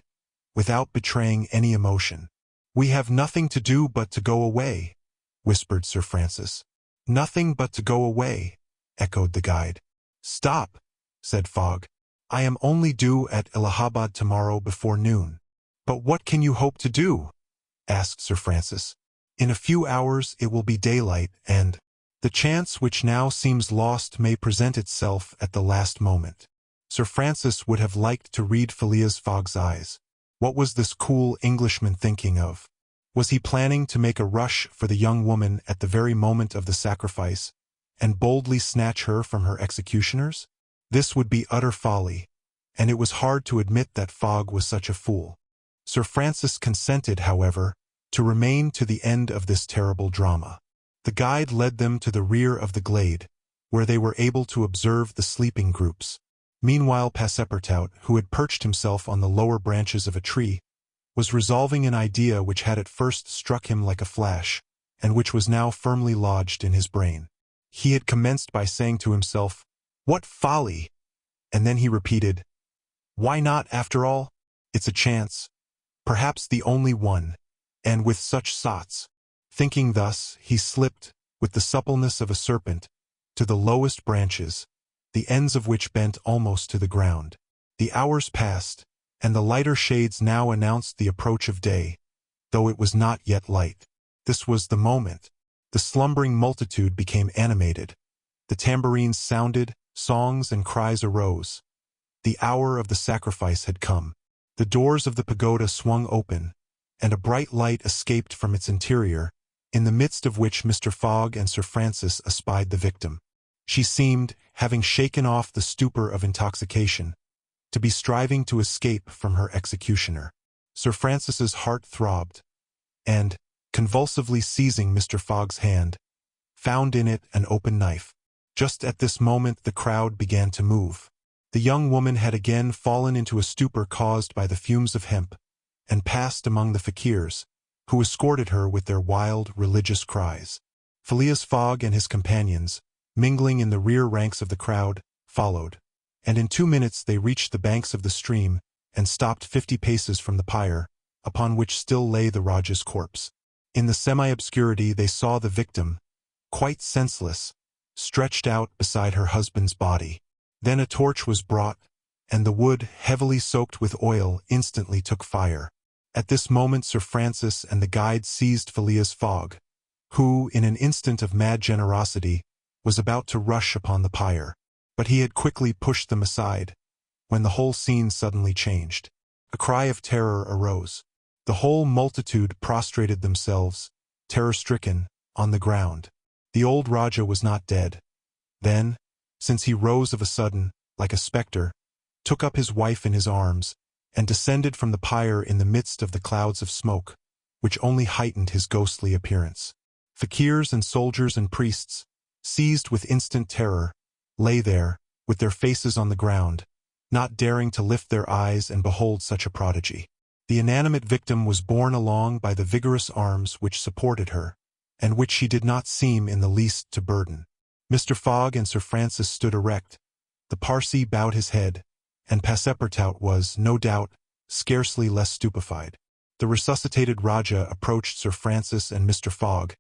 without betraying any emotion. "We have nothing to do but to go away," whispered Sir Francis. "Nothing but to go away," echoed the guide. "Stop," said Fogg. "I am only due at Allahabad tomorrow before noon." "But what can you hope to do?" asked Sir Francis. "In a few hours it will be daylight, and the chance which now seems lost may present itself at the last moment." Sir Francis would have liked to read Phileas Fogg's eyes. What was this cool Englishman thinking of? Was he planning to make a rush for the young woman at the very moment of the sacrifice, and boldly snatch her from her executioners? This would be utter folly, and it was hard to admit that Fogg was such a fool. Sir Francis consented, however, to remain to the end of this terrible drama. The guide led them to the rear of the glade, where they were able to observe the sleeping groups. Meanwhile Passepartout, who had perched himself on the lower branches of a tree, was resolving an idea which had at first struck him like a flash, and which was now firmly lodged in his brain. He had commenced by saying to himself, "What folly!" and then he repeated, "Why not, after all? It's a chance, perhaps the only one, and with such sots." Thinking thus, he slipped, with the suppleness of a serpent, to the lowest branches, the ends of which bent almost to the ground. The hours passed, and the lighter shades now announced the approach of day, though it was not yet light. This was the moment. The slumbering multitude became animated. The tambourines sounded, songs and cries arose. The hour of the sacrifice had come. The doors of the pagoda swung open, and a bright light escaped from its interior, in the midst of which Mr. Fogg and Sir Francis espied the victim. She seemed, having shaken off the stupor of intoxication, to be striving to escape from her executioner. Sir Francis's heart throbbed, and, convulsively seizing Mr. Fogg's hand, found in it an open knife. Just at this moment the crowd began to move. The young woman had again fallen into a stupor caused by the fumes of hemp, and passed among the fakirs, who escorted her with their wild, religious cries. Phileas Fogg and his companions, mingling in the rear ranks of the crowd, followed, and in 2 minutes they reached the banks of the stream and stopped 50 paces from the pyre, upon which still lay the Rajah's corpse. In the semi-obscurity they saw the victim, quite senseless, stretched out beside her husband's body. Then a torch was brought, and the wood, heavily soaked with oil, instantly took fire. At this moment Sir Francis and the guide seized Phileas Fogg, who, in an instant of mad generosity, was about to rush upon the pyre, but he had quickly pushed them aside, when the whole scene suddenly changed. A cry of terror arose. The whole multitude prostrated themselves, terror-stricken, on the ground. The old Rajah was not dead. Then, since he rose of a sudden, like a spectre, took up his wife in his arms, and descended from the pyre in the midst of the clouds of smoke, which only heightened his ghostly appearance. Fakirs and soldiers and priests, seized with instant terror, lay there, with their faces on the ground, not daring to lift their eyes and behold such a prodigy. The inanimate victim was borne along by the vigorous arms which supported her, and which she did not seem in the least to burden. Mr. Fogg and Sir Francis stood erect, the Parsi bowed his head, and Passepartout was, no doubt, scarcely less stupefied. The resuscitated Raja approached Sir Francis and Mr. Fogg,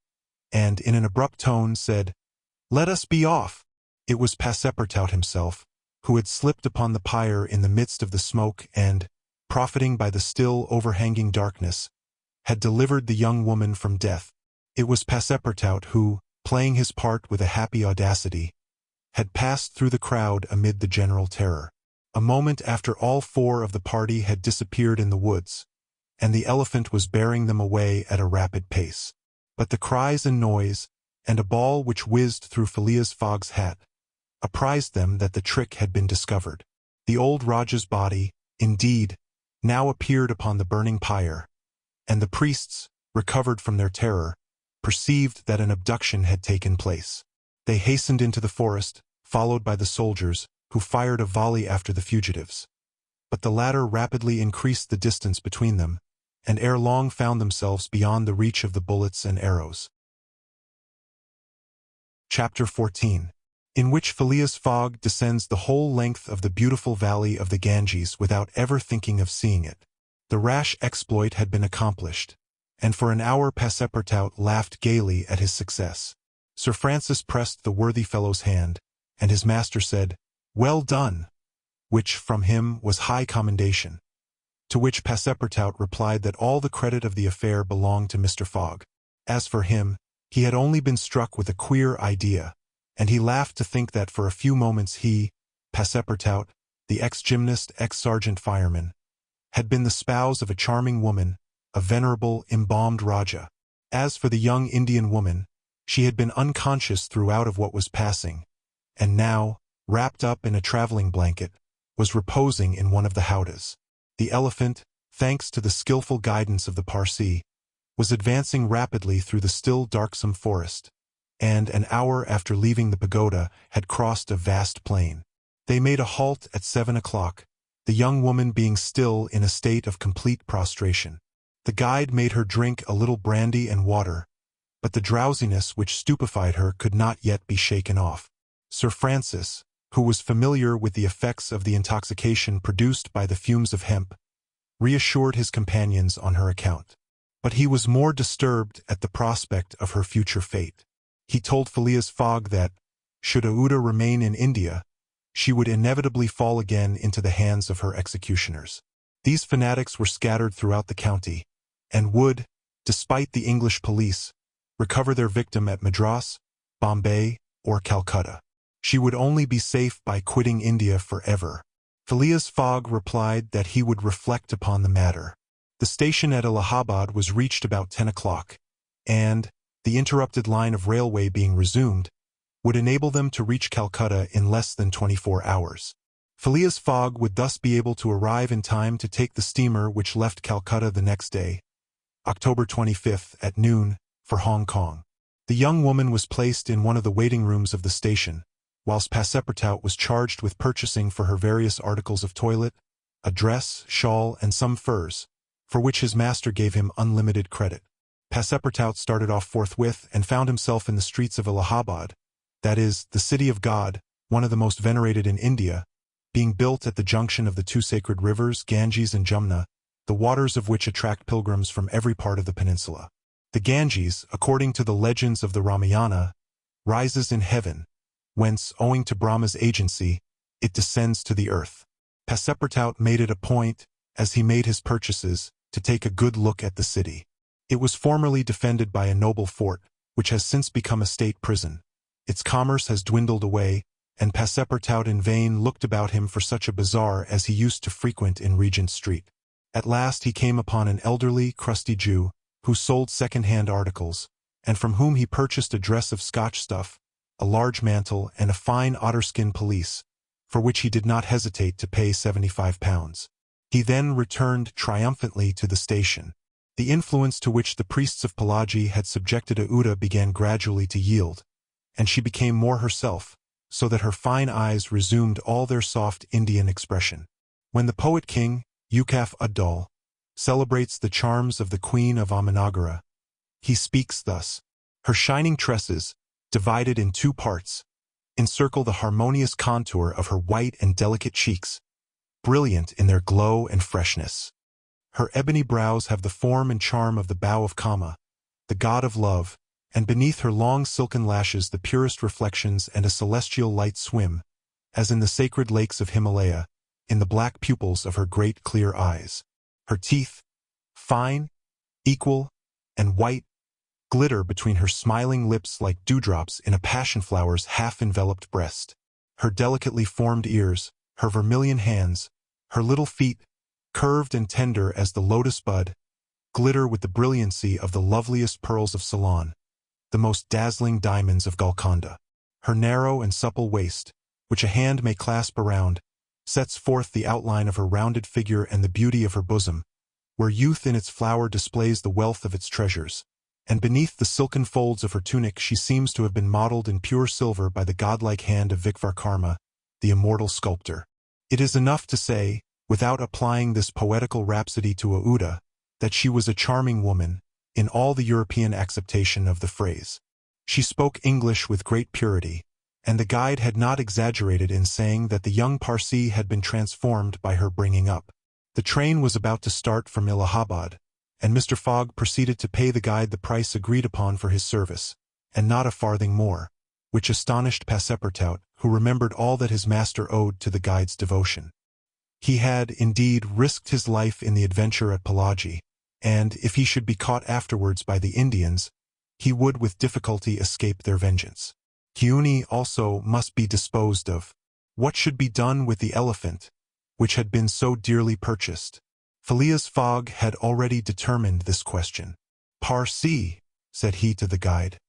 and in an abrupt tone said, "Let us be off." It was Passepartout himself, who had slipped upon the pyre in the midst of the smoke and, profiting by the still overhanging darkness, had delivered the young woman from death. It was Passepartout who, playing his part with a happy audacity, had passed through the crowd amid the general terror. A moment after all four of the party had disappeared in the woods, and the elephant was bearing them away at a rapid pace. But the cries and noise, and a ball which whizzed through Phileas Fogg's hat, apprised them that the trick had been discovered. The old Raja's body, indeed, now appeared upon the burning pyre, and the priests, recovered from their terror, perceived that an abduction had taken place. They hastened into the forest, followed by the soldiers, who fired a volley after the fugitives. But the latter rapidly increased the distance between them, and ere long found themselves beyond the reach of the bullets and arrows. Chapter 14, in which Phileas Fogg descends the whole length of the beautiful valley of the Ganges without ever thinking of seeing it. The rash exploit had been accomplished, and for an hour Passepartout laughed gaily at his success. Sir Francis pressed the worthy fellow's hand, and his master said, "Well done," which from him was high commendation. To which Passepartout replied that all the credit of the affair belonged to Mr. Fogg. As for him, he had only been struck with a queer idea, and he laughed to think that for a few moments he, Passepartout, the ex-gymnast, ex-sergeant fireman, had been the spouse of a charming woman, a venerable, embalmed Raja. As for the young Indian woman, she had been unconscious throughout of what was passing, and now, wrapped up in a traveling blanket, was reposing in one of the howdahs. The elephant, thanks to the skillful guidance of the Parsee, was advancing rapidly through the still darksome forest, and an hour after leaving the pagoda had crossed a vast plain. They made a halt at 7 o'clock, the young woman being still in a state of complete prostration. The guide made her drink a little brandy and water, but the drowsiness which stupefied her could not yet be shaken off. Sir Francis, who was familiar with the effects of the intoxication produced by the fumes of hemp, reassured his companions on her account. But he was more disturbed at the prospect of her future fate. He told Phileas Fogg that, should Aouda remain in India, she would inevitably fall again into the hands of her executioners. These fanatics were scattered throughout the county, and would, despite the English police, recover their victim at Madras, Bombay, or Calcutta. She would only be safe by quitting India forever. Phileas Fogg replied that he would reflect upon the matter. The station at Allahabad was reached about 10 o'clock, and, the interrupted line of railway being resumed, would enable them to reach Calcutta in less than 24 hours. Phileas Fogg would thus be able to arrive in time to take the steamer which left Calcutta the next day, October 25th at noon, for Hong Kong. The young woman was placed in one of the waiting rooms of the station, whilst Passepartout was charged with purchasing for her various articles of toilet, a dress, shawl, and some furs, for which his master gave him unlimited credit. Passepartout started off forthwith and found himself in the streets of Allahabad, that is, the city of God, one of the most venerated in India, being built at the junction of the two sacred rivers, Ganges and Jumna, the waters of which attract pilgrims from every part of the peninsula. The Ganges, according to the legends of the Ramayana, rises in heaven, whence, owing to Brahma's agency, it descends to the earth. Passepartout made it a point, as he made his purchases, to take a good look at the city. It was formerly defended by a noble fort, which has since become a state prison. Its commerce has dwindled away, and Passepartout in vain looked about him for such a bazaar as he used to frequent in Regent Street. At last he came upon an elderly, crusty Jew, who sold second-hand articles, and from whom he purchased a dress of Scotch stuff, a large mantle, and a fine otterskin pelisse, for which he did not hesitate to pay £75. He then returned triumphantly to the station. The influence to which the priests of Palaji had subjected Aouda began gradually to yield, and she became more herself, so that her fine eyes resumed all their soft Indian expression. When the poet-king, Yukaf Uddal, celebrates the charms of the Queen of Amanagara, he speaks thus: "Her shining tresses, divided in two parts, encircle the harmonious contour of her white and delicate cheeks, brilliant in their glow and freshness. Her ebony brows have the form and charm of the bow of Kama, the god of love, and beneath her long silken lashes the purest reflections and a celestial light swim, as in the sacred lakes of Himalaya, in the black pupils of her great clear eyes. Her teeth, fine, equal, and white, glitter between her smiling lips like dewdrops in a passion-flower's half-enveloped breast. Her delicately formed ears, her vermilion hands, her little feet, curved and tender as the lotus bud, glitter with the brilliancy of the loveliest pearls of Ceylon, the most dazzling diamonds of Golconda. Her narrow and supple waist, which a hand may clasp around, sets forth the outline of her rounded figure and the beauty of her bosom, where youth in its flower displays the wealth of its treasures. And beneath the silken folds of her tunic she seems to have been modeled in pure silver by the godlike hand of Vikvarkarma, the immortal sculptor. It is enough to say, without applying this poetical rhapsody to Auda, that she was a charming woman, in all the European acceptation of the phrase. She spoke English with great purity, and the guide had not exaggerated in saying that the young Parsee had been transformed by her bringing up. The train was about to start from Allahabad, and Mr. Fogg proceeded to pay the guide the price agreed upon for his service, and not a farthing more, which astonished Passepartout, who remembered all that his master owed to the guide's devotion. He had, indeed, risked his life in the adventure at Pelagi, and, if he should be caught afterwards by the Indians, he would with difficulty escape their vengeance. Kiuni also must be disposed of. What should be done with the elephant, which had been so dearly purchased? Phileas Fogg had already determined this question. "Parsee," said he to the guide,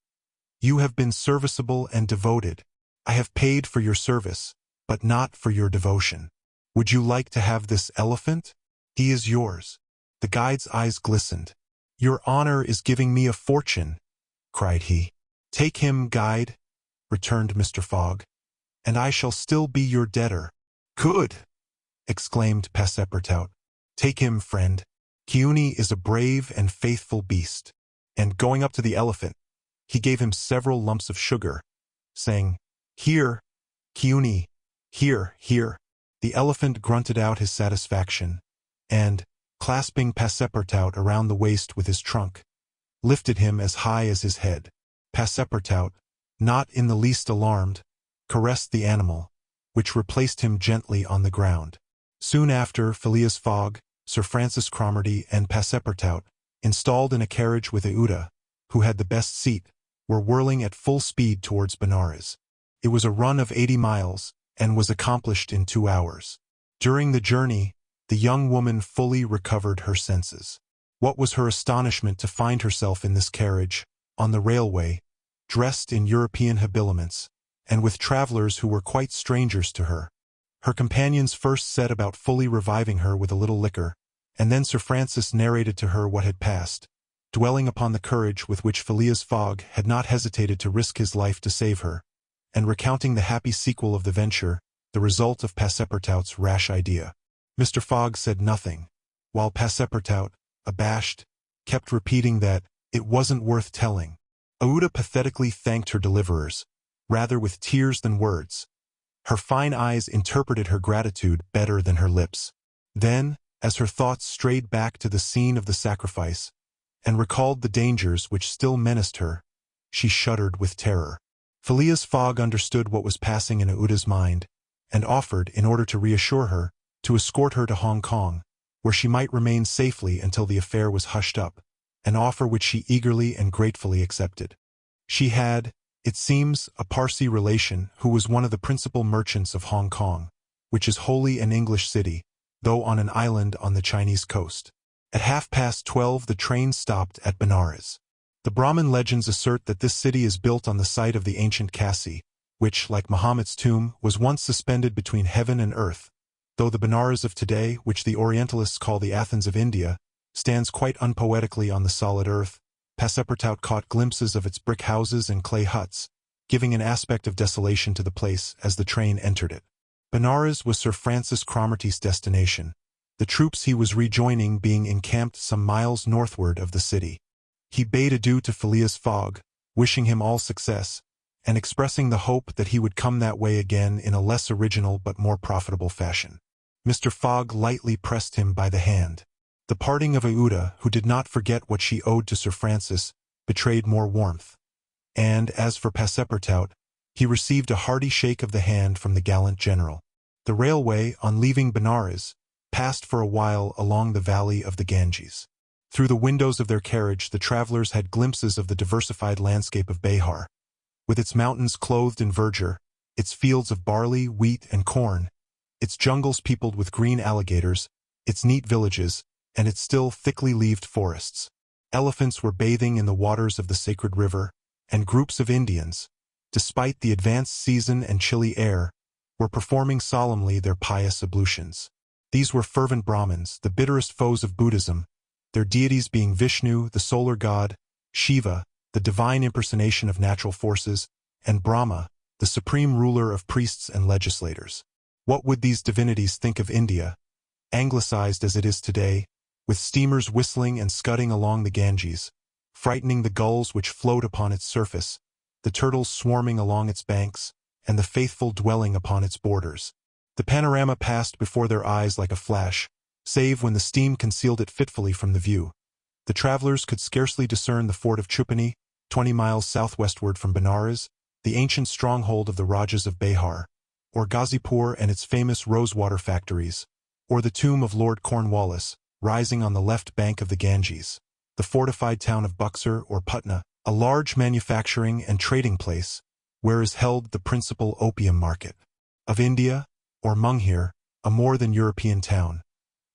"you have been serviceable and devoted. I have paid for your service, but not for your devotion. Would you like to have this elephant? He is yours." The guide's eyes glistened. "Your honor is giving me a fortune," cried he. "Take him, guide," returned Mr. Fogg, "and I shall still be your debtor." "Good!" exclaimed Passepartout. "Take him, friend. Kiuni is a brave and faithful beast." And going up to the elephant, he gave him several lumps of sugar, saying, "Here, Kiuni, here, here." The elephant grunted out his satisfaction, and, clasping Passepartout around the waist with his trunk, lifted him as high as his head. Passepartout, not in the least alarmed, caressed the animal, which replaced him gently on the ground. Soon after, Phileas Fogg, Sir Francis Cromarty, and Passepartout, installed in a carriage with Auda, who had the best seat, were whirling at full speed towards Benares. It was a run of 80 miles, and was accomplished in 2 hours. During the journey, the young woman fully recovered her senses. What was her astonishment to find herself in this carriage, on the railway, dressed in European habiliments, and with travelers who were quite strangers to her. Her companions first set about fully reviving her with a little liquor, and then Sir Francis narrated to her what had passed, dwelling upon the courage with which Phileas Fogg had not hesitated to risk his life to save her, and recounting the happy sequel of the venture, the result of Passepartout's rash idea. Mr. Fogg said nothing, while Passepartout, abashed, kept repeating that it wasn't worth telling. Auda pathetically thanked her deliverers, rather with tears than words. Her fine eyes interpreted her gratitude better than her lips. Then, as her thoughts strayed back to the scene of the sacrifice, and recalled the dangers which still menaced her, she shuddered with terror. Phileas Fogg understood what was passing in Auda's mind, and offered, in order to reassure her, to escort her to Hong Kong, where she might remain safely until the affair was hushed up, an offer which she eagerly and gratefully accepted. She had, it seems, a Parsee relation who was one of the principal merchants of Hong Kong, which is wholly an English city, though on an island on the Chinese coast. At 12:30 the train stopped at Benares. The Brahmin legends assert that this city is built on the site of the ancient Kasi, which, like Muhammad's tomb, was once suspended between heaven and earth, though the Benares of today, which the Orientalists call the Athens of India, stands quite unpoetically on the solid earth. Passepartout caught glimpses of its brick houses and clay huts, giving an aspect of desolation to the place as the train entered it. Benares was Sir Francis Cromarty's destination, the troops he was rejoining being encamped some miles northward of the city. He bade adieu to Phileas Fogg, wishing him all success, and expressing the hope that he would come that way again in a less original but more profitable fashion. Mr. Fogg lightly pressed him by the hand. The parting of Aouda, who did not forget what she owed to Sir Francis, betrayed more warmth. And, as for Passepartout, he received a hearty shake of the hand from the gallant general. The railway, on leaving Benares, passed for a while along the valley of the Ganges. Through the windows of their carriage the travelers had glimpses of the diversified landscape of Behar, with its mountains clothed in verdure, its fields of barley, wheat, and corn, its jungles peopled with green alligators, its neat villages, and its still thickly leaved forests. Elephants were bathing in the waters of the sacred river, and groups of Indians, despite the advanced season and chilly air, were performing solemnly their pious ablutions. These were fervent Brahmins, the bitterest foes of Buddhism, their deities being Vishnu, the solar god, Shiva, the divine impersonation of natural forces, and Brahma, the supreme ruler of priests and legislators. What would these divinities think of India, anglicized as it is today, with steamers whistling and scudding along the Ganges, frightening the gulls which float upon its surface, the turtles swarming along its banks, and the faithful dwelling upon its borders? The panorama passed before their eyes like a flash, save when the steam concealed it fitfully from the view. The travelers could scarcely discern the fort of Chupani, 20 miles southwestward from Benares, the ancient stronghold of the Rajas of Behar, or Ghazipur and its famous rosewater factories, or the tomb of Lord Cornwallis, rising on the left bank of the Ganges, the fortified town of Buxar or Putna, a large manufacturing and trading place, where is held the principal opium market of India, or Munghir, a more than European town,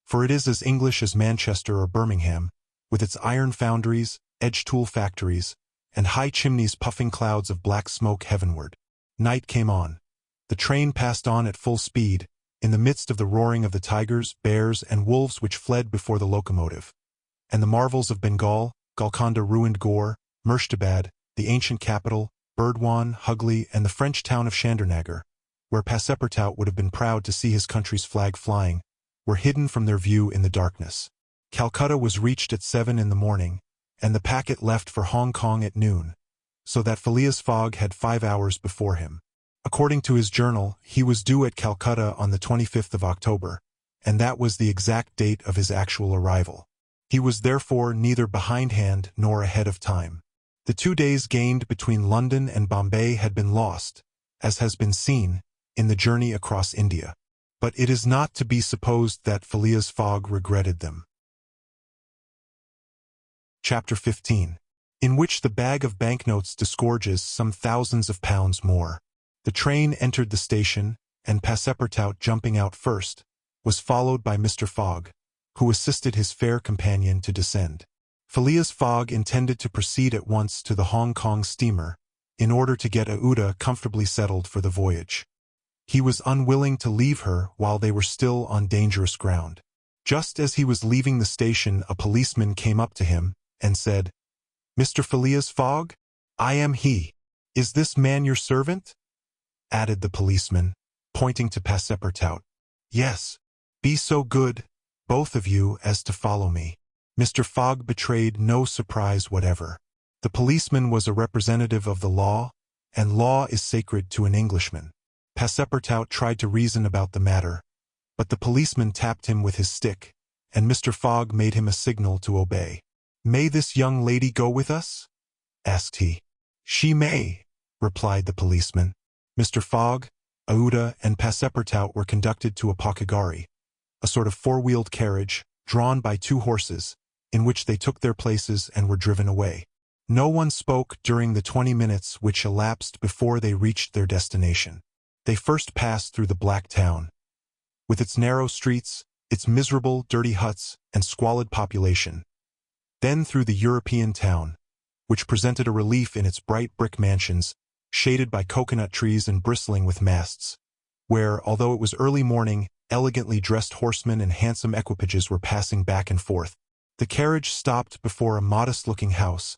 for it is as English as Manchester or Birmingham, with its iron foundries, edge-tool factories, and high chimneys puffing clouds of black smoke heavenward. Night came on. The train passed on at full speed, in the midst of the roaring of the tigers, bears, and wolves which fled before the locomotive. And the marvels of Bengal, Golconda ruined Gore, Murshidabad, the ancient capital, Burdwan, Hugli, and the French town of Chandernagor, where Passepartout would have been proud to see his country's flag flying, were hidden from their view in the darkness. Calcutta was reached at 7 in the morning, and the packet left for Hong Kong at noon, so that Phileas Fogg had 5 hours before him. According to his journal, he was due at Calcutta on the 25th of October, and that was the exact date of his actual arrival. He was therefore neither behindhand nor ahead of time. The 2 days gained between London and Bombay had been lost, as has been seen, in the journey across India. But it is not to be supposed that Phileas Fogg regretted them. Chapter 15, in which the bag of banknotes disgorges some thousands of pounds more. The train entered the station, and Passepartout, jumping out first, was followed by Mr. Fogg, who assisted his fair companion to descend. Phileas Fogg intended to proceed at once to the Hong Kong steamer, in order to get Aouda comfortably settled for the voyage. He was unwilling to leave her while they were still on dangerous ground. Just as he was leaving the station, a policeman came up to him and said, "Mr. Phileas Fogg? I am he. Is this man your servant?" added the policeman, pointing to Passepartout. "Yes. Be so good, both of you, as to follow me." Mr. Fogg betrayed no surprise whatever. The policeman was a representative of the law, and law is sacred to an Englishman. Passepartout tried to reason about the matter, but the policeman tapped him with his stick, and Mr. Fogg made him a signal to obey. "May this young lady go with us?" asked he. "She may," replied the policeman. Mr. Fogg, Aouda, and Passepartout were conducted to a pakagari, a sort of four-wheeled carriage, drawn by 2 horses, in which they took their places and were driven away. No one spoke during the 20 minutes which elapsed before they reached their destination. They first passed through the Black Town, with its narrow streets, its miserable, dirty huts, and squalid population, then through the European town, which presented a relief in its bright brick mansions, shaded by coconut trees and bristling with masts, where, although it was early morning, elegantly dressed horsemen and handsome equipages were passing back and forth. The carriage stopped before a modest-looking house,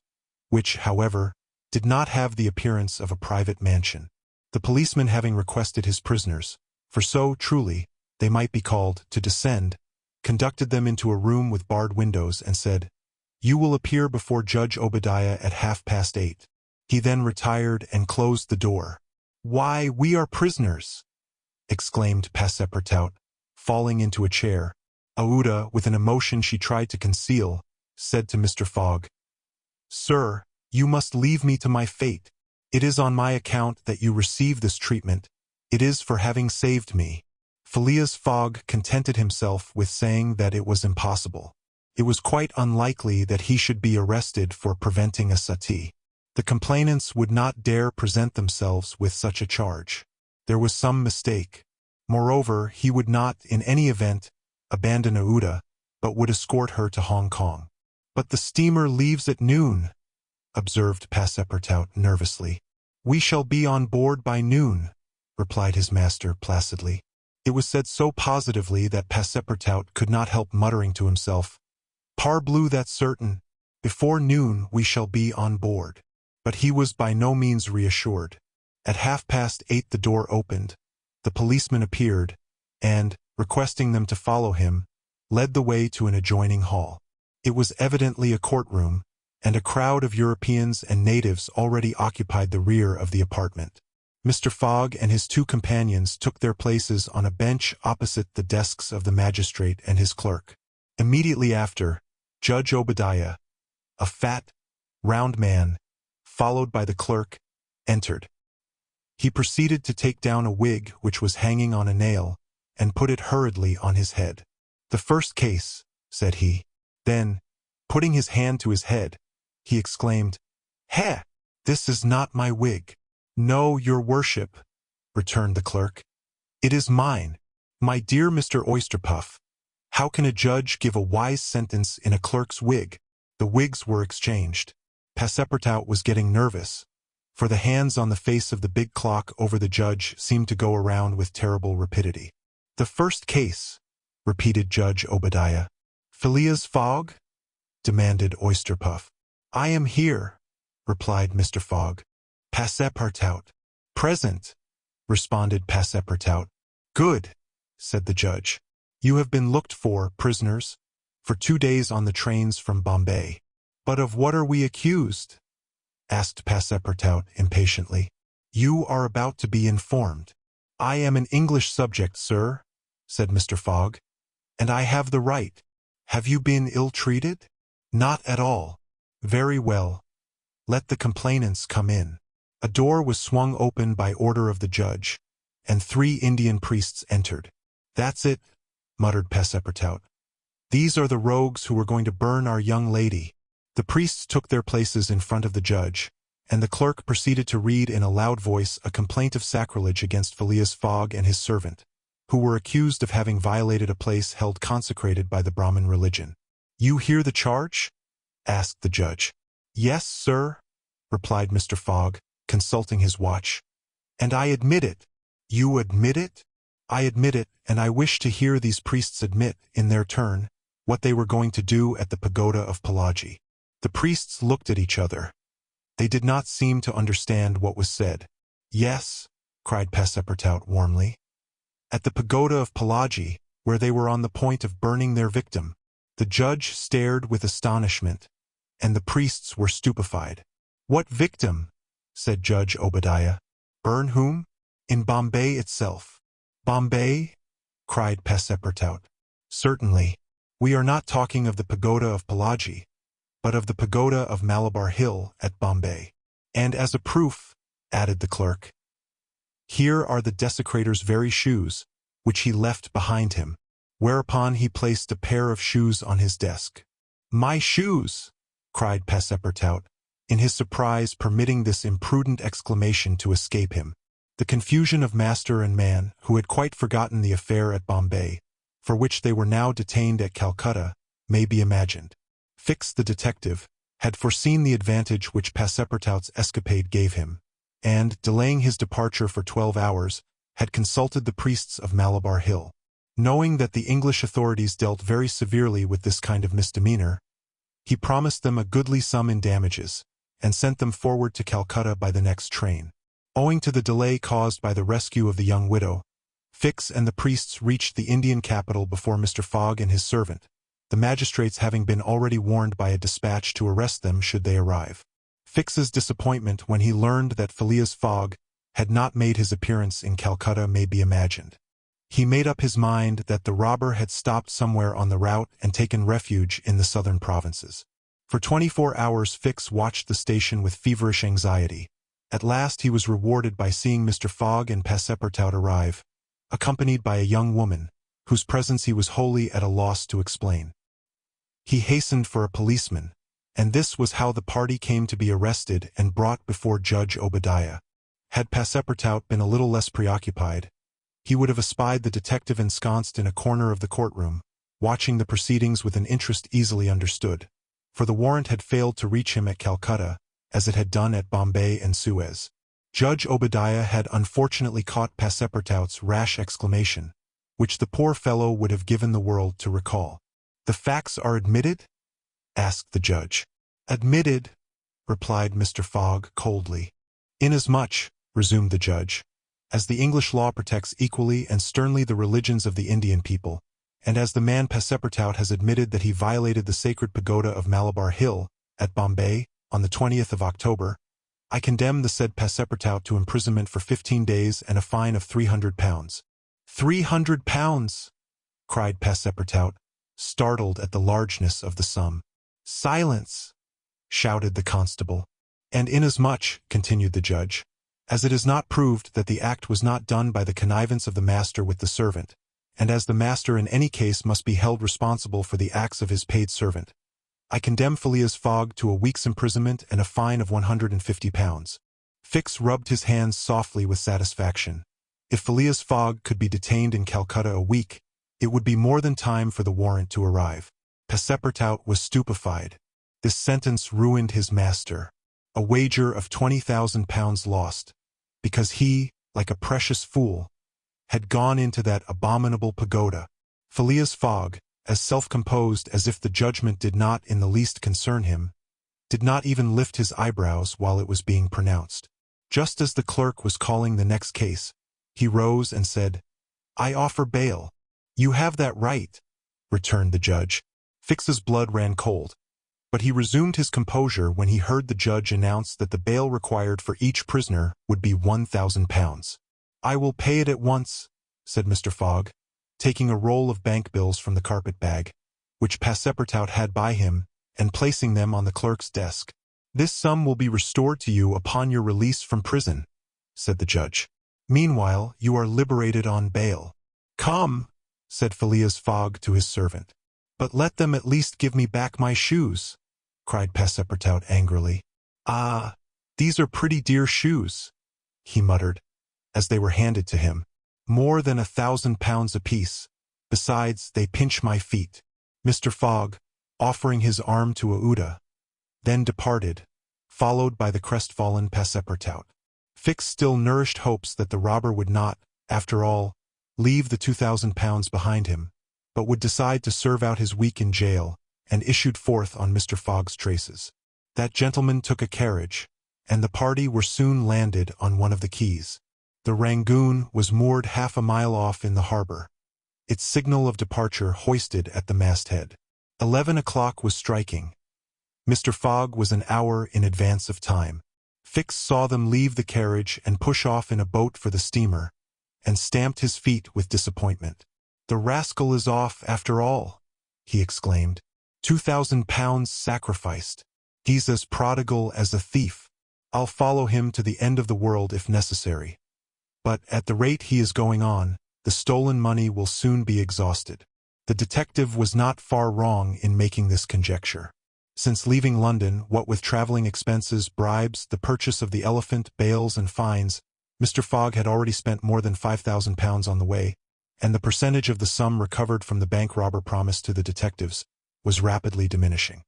which, however, did not have the appearance of a private mansion. The policeman, having requested his prisoners, for so, truly, they might be called, to descend, conducted them into a room with barred windows and said, "You will appear before Judge Obadiah at 8:30. He then retired and closed the door. "Why, we are prisoners!" exclaimed Passepartout, falling into a chair. Aouda, with an emotion she tried to conceal, said to Mr. Fogg, "Sir, you must leave me to my fate. It is on my account that you receive this treatment. It is for having saved me." Phileas Fogg contented himself with saying that it was impossible. It was quite unlikely that he should be arrested for preventing a suttee. The complainants would not dare present themselves with such a charge. There was some mistake. Moreover, he would not, in any event, abandon Aouda, but would escort her to Hong Kong. "But the steamer leaves at noon," observed Passepartout nervously. "We shall be on board by noon," replied his master placidly. It was said so positively that Passepartout could not help muttering to himself, "Parbleu, that's certain. Before noon we shall be on board." But he was by no means reassured. At 8:30 the door opened, the policeman appeared, and, requesting them to follow him, led the way to an adjoining hall. It was evidently a courtroom, and a crowd of Europeans and natives already occupied the rear of the apartment. Mr. Fogg and his two companions took their places on a bench opposite the desks of the magistrate and his clerk. Immediately after, Judge Obadiah, a fat, round man, followed by the clerk, entered. He proceeded to take down a wig which was hanging on a nail, and put it hurriedly on his head. "The first case," said he. Then, putting his hand to his head, he exclaimed, "Heh! This is not my wig." "No, your worship," returned the clerk. "It is mine. My dear Mr. Oysterpuff, how can a judge give a wise sentence in a clerk's wig?" The wigs were exchanged. Passepartout was getting nervous, for the hands on the face of the big clock over the judge seemed to go around with terrible rapidity. "The first case," repeated Judge Obadiah. "Phileas Fogg?" demanded Oysterpuff. "I am here," replied Mr. Fogg. "Passepartout." "Present," responded Passepartout. "Good," said the judge. "You have been looked for, prisoners, for 2 days on the trains from Bombay." "But of what are we accused?" asked Passepartout impatiently. "You are about to be informed." "I am an English subject, sir," said Mr. Fogg, "and I have the right." "Have you been ill-treated?" "Not at all." "Very well. Let the complainants come in." A door was swung open by order of the judge, and 3 Indian priests entered. "That's it," muttered Passepartout. "These are the rogues who were going to burn our young lady." The priests took their places in front of the judge, and the clerk proceeded to read in a loud voice a complaint of sacrilege against Phileas Fogg and his servant, who were accused of having violated a place held consecrated by the Brahmin religion. "You hear the charge?" asked the judge. "Yes, sir," replied Mr. Fogg, consulting his watch. "And I admit it." "You admit it?" "I admit it, and I wish to hear these priests admit, in their turn, what they were going to do at the pagoda of Palaji." The priests looked at each other. They did not seem to understand what was said. "Yes," cried Passepartout warmly. "At the pagoda of Palaji, where they were on the point of burning their victim." The judge stared with astonishment, and the priests were stupefied. "What victim?" said Judge Obadiah. "Burn whom?" "In Bombay itself." "Bombay?" cried Passepartout. "Certainly. We are not talking of the pagoda of Palaji, but of the pagoda of Malabar Hill at Bombay. And as a proof," added the clerk, "here are the desecrator's very shoes, which he left behind him." Whereupon he placed a pair of shoes on his desk. "My shoes!" cried Passepartout, in his surprise permitting this imprudent exclamation to escape him. The confusion of master and man, who had quite forgotten the affair at Bombay, for which they were now detained at Calcutta, may be imagined. Fix, the detective, had foreseen the advantage which Passepartout's escapade gave him, and, delaying his departure for 12 hours, had consulted the priests of Malabar Hill. Knowing that the English authorities dealt very severely with this kind of misdemeanor, he promised them a goodly sum in damages, and sent them forward to Calcutta by the next train. Owing to the delay caused by the rescue of the young widow, Fix and the priests reached the Indian capital before Mr. Fogg and his servant, the magistrates having been already warned by a dispatch to arrest them should they arrive. Fix's disappointment when he learned that Phileas Fogg had not made his appearance in Calcutta may be imagined. He made up his mind that the robber had stopped somewhere on the route and taken refuge in the southern provinces. For 24 hours Fix watched the station with feverish anxiety. At last he was rewarded by seeing Mr. Fogg and Passepartout arrive, accompanied by a young woman, whose presence he was wholly at a loss to explain. He hastened for a policeman, and this was how the party came to be arrested and brought before Judge Obadiah. Had Passepartout been a little less preoccupied, he would have espied the detective ensconced in a corner of the courtroom, watching the proceedings with an interest easily understood, for the warrant had failed to reach him at Calcutta, as it had done at Bombay and Suez. Judge Obadiah had unfortunately caught Passepartout's rash exclamation, which the poor fellow would have given the world to recall. "The facts are admitted?" asked the judge. "Admitted," replied Mr. Fogg coldly. "Inasmuch," resumed the judge, "as the English law protects equally and sternly the religions of the Indian people, and as the man Passepartout has admitted that he violated the sacred pagoda of Malabar Hill, at Bombay, on the 20th of October, I condemn the said Passepartout to imprisonment for 15 days and a fine of £300. £300! cried Passepartout, startled at the largeness of the sum. "Silence!" shouted the constable. "And inasmuch," continued the judge, "as it is not proved that the act was not done by the connivance of the master with the servant, and as the master in any case must be held responsible for the acts of his paid servant, I condemn Phileas Fogg to a week's imprisonment and a fine of £150. Fix rubbed his hands softly with satisfaction. If Phileas Fogg could be detained in Calcutta a week, it would be more than time for the warrant to arrive. Passepartout was stupefied. This sentence ruined his master. A wager of £20,000 lost, because he, like a precious fool, had gone into that abominable pagoda. Phileas Fogg, as self-composed as if the judgment did not in the least concern him, did not even lift his eyebrows while it was being pronounced. Just as the clerk was calling the next case, he rose and said, "I offer bail." "You have that right," returned the judge. Fix's blood ran cold, but he resumed his composure when he heard the judge announce that the bail required for each prisoner would be £1,000. "I will pay it at once," said Mr. Fogg, taking a roll of bank bills from the carpet bag, which Passepartout had by him, and placing them on the clerk's desk. "This sum will be restored to you upon your release from prison," said the judge. "Meanwhile, you are liberated on bail." "Come," said Phileas Fogg to his servant. "But let them at least give me back my shoes," cried Passepartout angrily. "Ah, these are pretty dear shoes," he muttered, as they were handed to him. "More than £1,000 apiece. Besides, they pinch my feet." Mr. Fogg, offering his arm to Aouda, then departed, followed by the crestfallen Passepartout. Fix still nourished hopes that the robber would not, after all, leave the £2,000 behind him, but would decide to serve out his week in jail, and issued forth on Mr. Fogg's traces. That gentleman took a carriage, and the party were soon landed on one of the quays. The Rangoon was moored half a mile off in the harbor, its signal of departure hoisted at the masthead. 11 o'clock was striking. Mr. Fogg was an hour in advance of time. Fix saw them leave the carriage and push off in a boat for the steamer, and stamped his feet with disappointment. "The rascal is off after all," he exclaimed. £2,000 sacrificed. He's as prodigal as a thief. I'll follow him to the end of the world if necessary. But at the rate he is going on, the stolen money will soon be exhausted. The detective was not far wrong in making this conjecture. Since leaving London, what with traveling expenses, bribes, the purchase of the elephant, bails, and fines, Mr. Fogg had already spent more than £5,000 on the way, and the percentage of the sum recovered from the bank robber promised to the detectives was rapidly diminishing.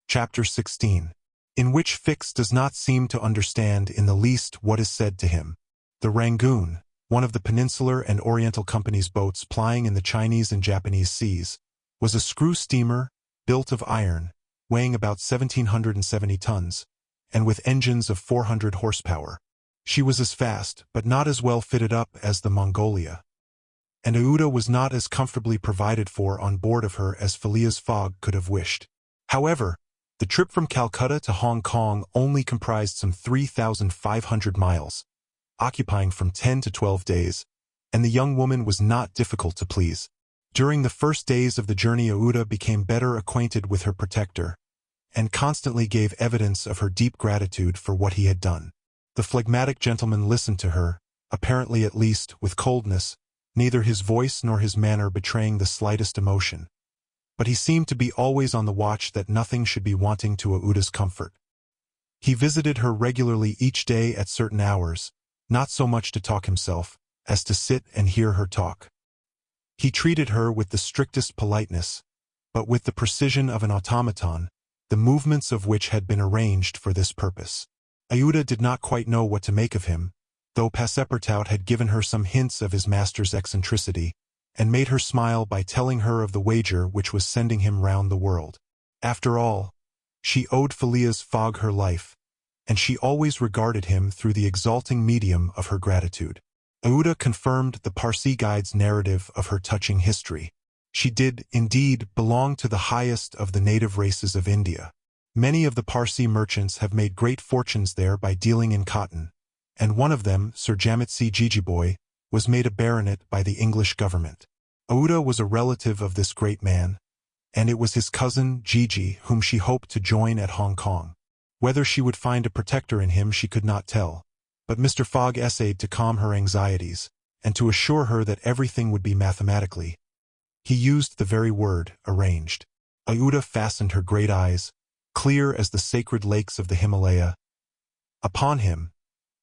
Chapter 16. In which Fix does not seem to understand in the least what is said to him. The Rangoon, one of the Peninsular and Oriental Company's boats plying in the Chinese and Japanese seas, was a screw steamer built of iron, weighing about 1,770 tons, and with engines of 400 horsepower. She was as fast, but not as well fitted up as the Mongolia, and Aouda was not as comfortably provided for on board of her as Phileas Fogg could have wished. However, the trip from Calcutta to Hong Kong only comprised some 3,500 miles, occupying from 10 to 12 days, and the young woman was not difficult to please. During the first days of the journey, Aouda became better acquainted with her protector, and constantly gave evidence of her deep gratitude for what he had done. The phlegmatic gentleman listened to her, apparently at least, with coldness, neither his voice nor his manner betraying the slightest emotion. But he seemed to be always on the watch that nothing should be wanting to Aouda's comfort. He visited her regularly each day at certain hours, not so much to talk himself, as to sit and hear her talk. He treated her with the strictest politeness, but with the precision of an automaton, the movements of which had been arranged for this purpose. Aouda did not quite know what to make of him, though Passepartout had given her some hints of his master's eccentricity, and made her smile by telling her of the wager which was sending him round the world. After all, she owed Phileas Fogg her life, and she always regarded him through the exalting medium of her gratitude. Aouda confirmed the Parsi guide's narrative of her touching history. She did, indeed, belong to the highest of the native races of India. Many of the Parsi merchants have made great fortunes there by dealing in cotton, and one of them, Sir Jamitsi Jijiboy, was made a baronet by the English government. Aouda was a relative of this great man, and it was his cousin, Gigi, whom she hoped to join at Hong Kong. Whether she would find a protector in him she could not tell, but Mr. Fogg essayed to calm her anxieties, and to assure her that everything would be mathematically. He used the very word, arranged. Aouda fastened her great eyes, clear as the sacred lakes of the Himalaya, upon him,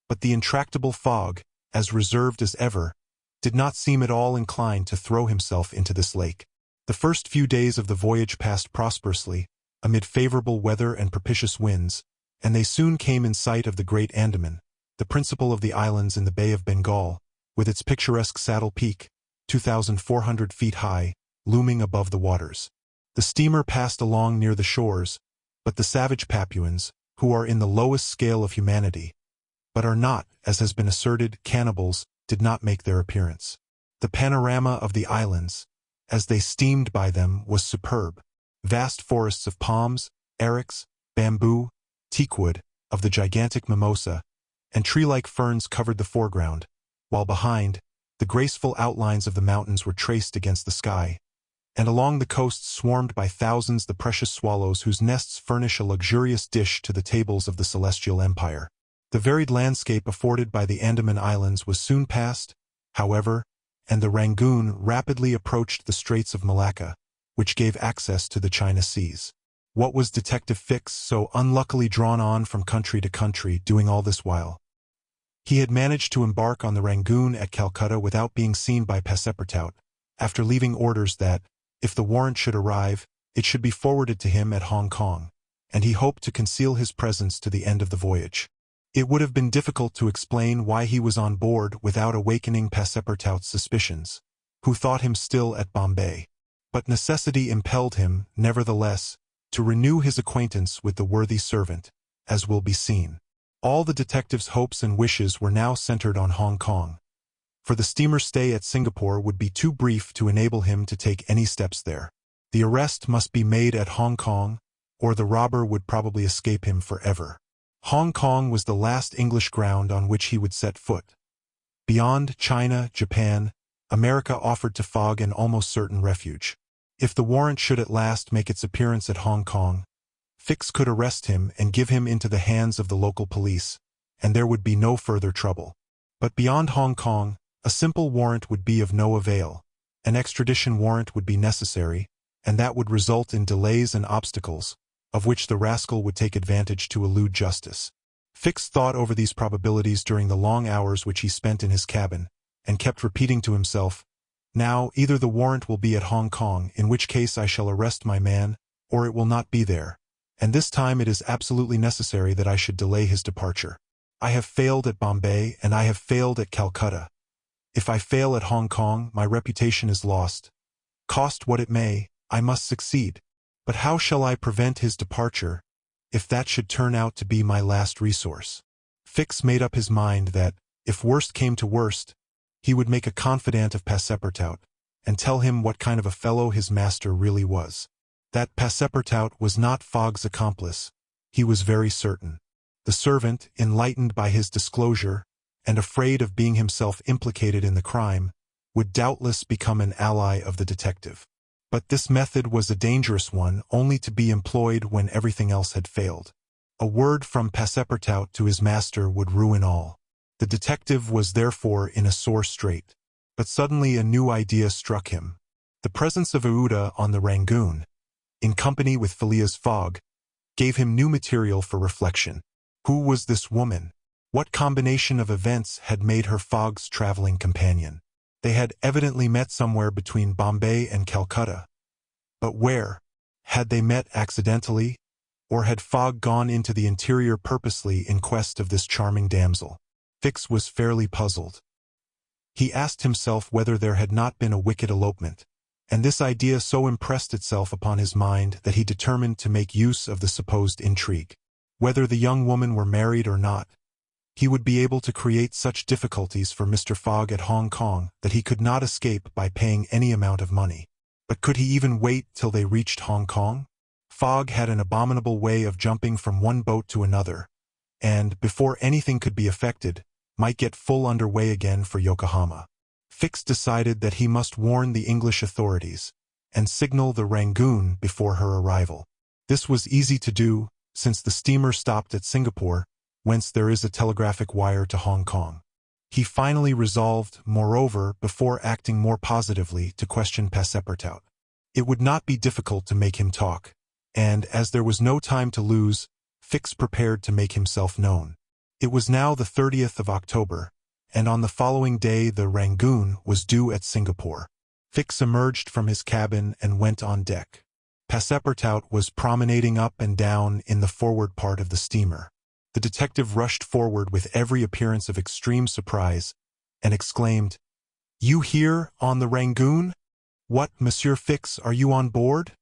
but the intractable Fogg, as reserved as ever, did not seem at all inclined to throw himself into this lake. The first few days of the voyage passed prosperously, amid favorable weather and propitious winds, and they soon came in sight of the Great Andaman, the principal of the islands in the Bay of Bengal, with its picturesque Saddle Peak, 2,400 feet high, looming above the waters. The steamer passed along near the shores, but the savage Papuans, who are in the lowest scale of humanity, but are not, as has been asserted, cannibals, did not make their appearance. The panorama of the islands, as they steamed by them, was superb. Vast forests of palms, erics, bamboo, teakwood, of the gigantic mimosa, and tree-like ferns covered the foreground, while behind, the graceful outlines of the mountains were traced against the sky, and along the coast swarmed by thousands the precious swallows whose nests furnish a luxurious dish to the tables of the celestial empire. The varied landscape afforded by the Andaman Islands was soon passed, however, and the Rangoon rapidly approached the Straits of Malacca, which gave access to the China Seas. What was Detective Fix so unluckily drawn on from country to country doing all this while? He had managed to embark on the Rangoon at Calcutta without being seen by Passepartout, after leaving orders that, if the warrant should arrive, it should be forwarded to him at Hong Kong, and he hoped to conceal his presence to the end of the voyage. It would have been difficult to explain why he was on board without awakening Passepartout's suspicions, who thought him still at Bombay. But necessity impelled him, nevertheless, to renew his acquaintance with the worthy servant, as will be seen. All the detective's hopes and wishes were now centered on Hong Kong, for the steamer's stay at Singapore would be too brief to enable him to take any steps there. The arrest must be made at Hong Kong, or the robber would probably escape him forever. Hong Kong was the last English ground on which he would set foot. Beyond China, Japan, America offered to Fogg an almost certain refuge. If the warrant should at last make its appearance at Hong Kong, Fix could arrest him and give him into the hands of the local police, and there would be no further trouble. But beyond Hong Kong, a simple warrant would be of no avail. An extradition warrant would be necessary, and that would result in delays and obstacles, of which the rascal would take advantage to elude justice. Fix thought over these probabilities during the long hours which he spent in his cabin, and kept repeating to himself, "Now, either the warrant will be at Hong Kong, in which case I shall arrest my man, or it will not be there, and this time it is absolutely necessary that I should delay his departure. I have failed at Bombay, and I have failed at Calcutta. If I fail at Hong Kong, my reputation is lost. Cost what it may, I must succeed. But how shall I prevent his departure, if that should turn out to be my last resource?" Fix made up his mind that, if worst came to worst, he would make a confidant of Passepartout, and tell him what kind of a fellow his master really was. That Passepartout was not Fogg's accomplice, he was very certain. The servant, enlightened by his disclosure, and afraid of being himself implicated in the crime, would doubtless become an ally of the detective. But this method was a dangerous one, only to be employed when everything else had failed. A word from Passepartout to his master would ruin all. The detective was therefore in a sore strait. But suddenly a new idea struck him. The presence of Aouda on the Rangoon, in company with Phileas Fogg, gave him new material for reflection. Who was this woman? What combination of events had made her Fogg's traveling companion? They had evidently met somewhere between Bombay and Calcutta. But where? Had they met accidentally? Or had Fogg gone into the interior purposely in quest of this charming damsel? Fix was fairly puzzled. He asked himself whether there had not been a wicked elopement, and this idea so impressed itself upon his mind that he determined to make use of the supposed intrigue. Whether the young woman were married or not, he would be able to create such difficulties for Mr. Fogg at Hong Kong that he could not escape by paying any amount of money. But could he even wait till they reached Hong Kong? Fogg had an abominable way of jumping from one boat to another, and, before anything could be effected, might get full under way again for Yokohama. Fix decided that he must warn the English authorities and signal the Rangoon before her arrival. This was easy to do, since the steamer stopped at Singapore, whence there is a telegraphic wire to Hong Kong. He finally resolved, moreover, before acting more positively, to question Passepartout. It would not be difficult to make him talk, and, as there was no time to lose, Fix prepared to make himself known. It was now the 30th of October, and on the following day the Rangoon was due at Singapore. Fix emerged from his cabin and went on deck. Passepartout was promenading up and down in the forward part of the steamer. The detective rushed forward with every appearance of extreme surprise, and exclaimed, "You here, on the Rangoon? What, Monsieur Fix, are you on board?"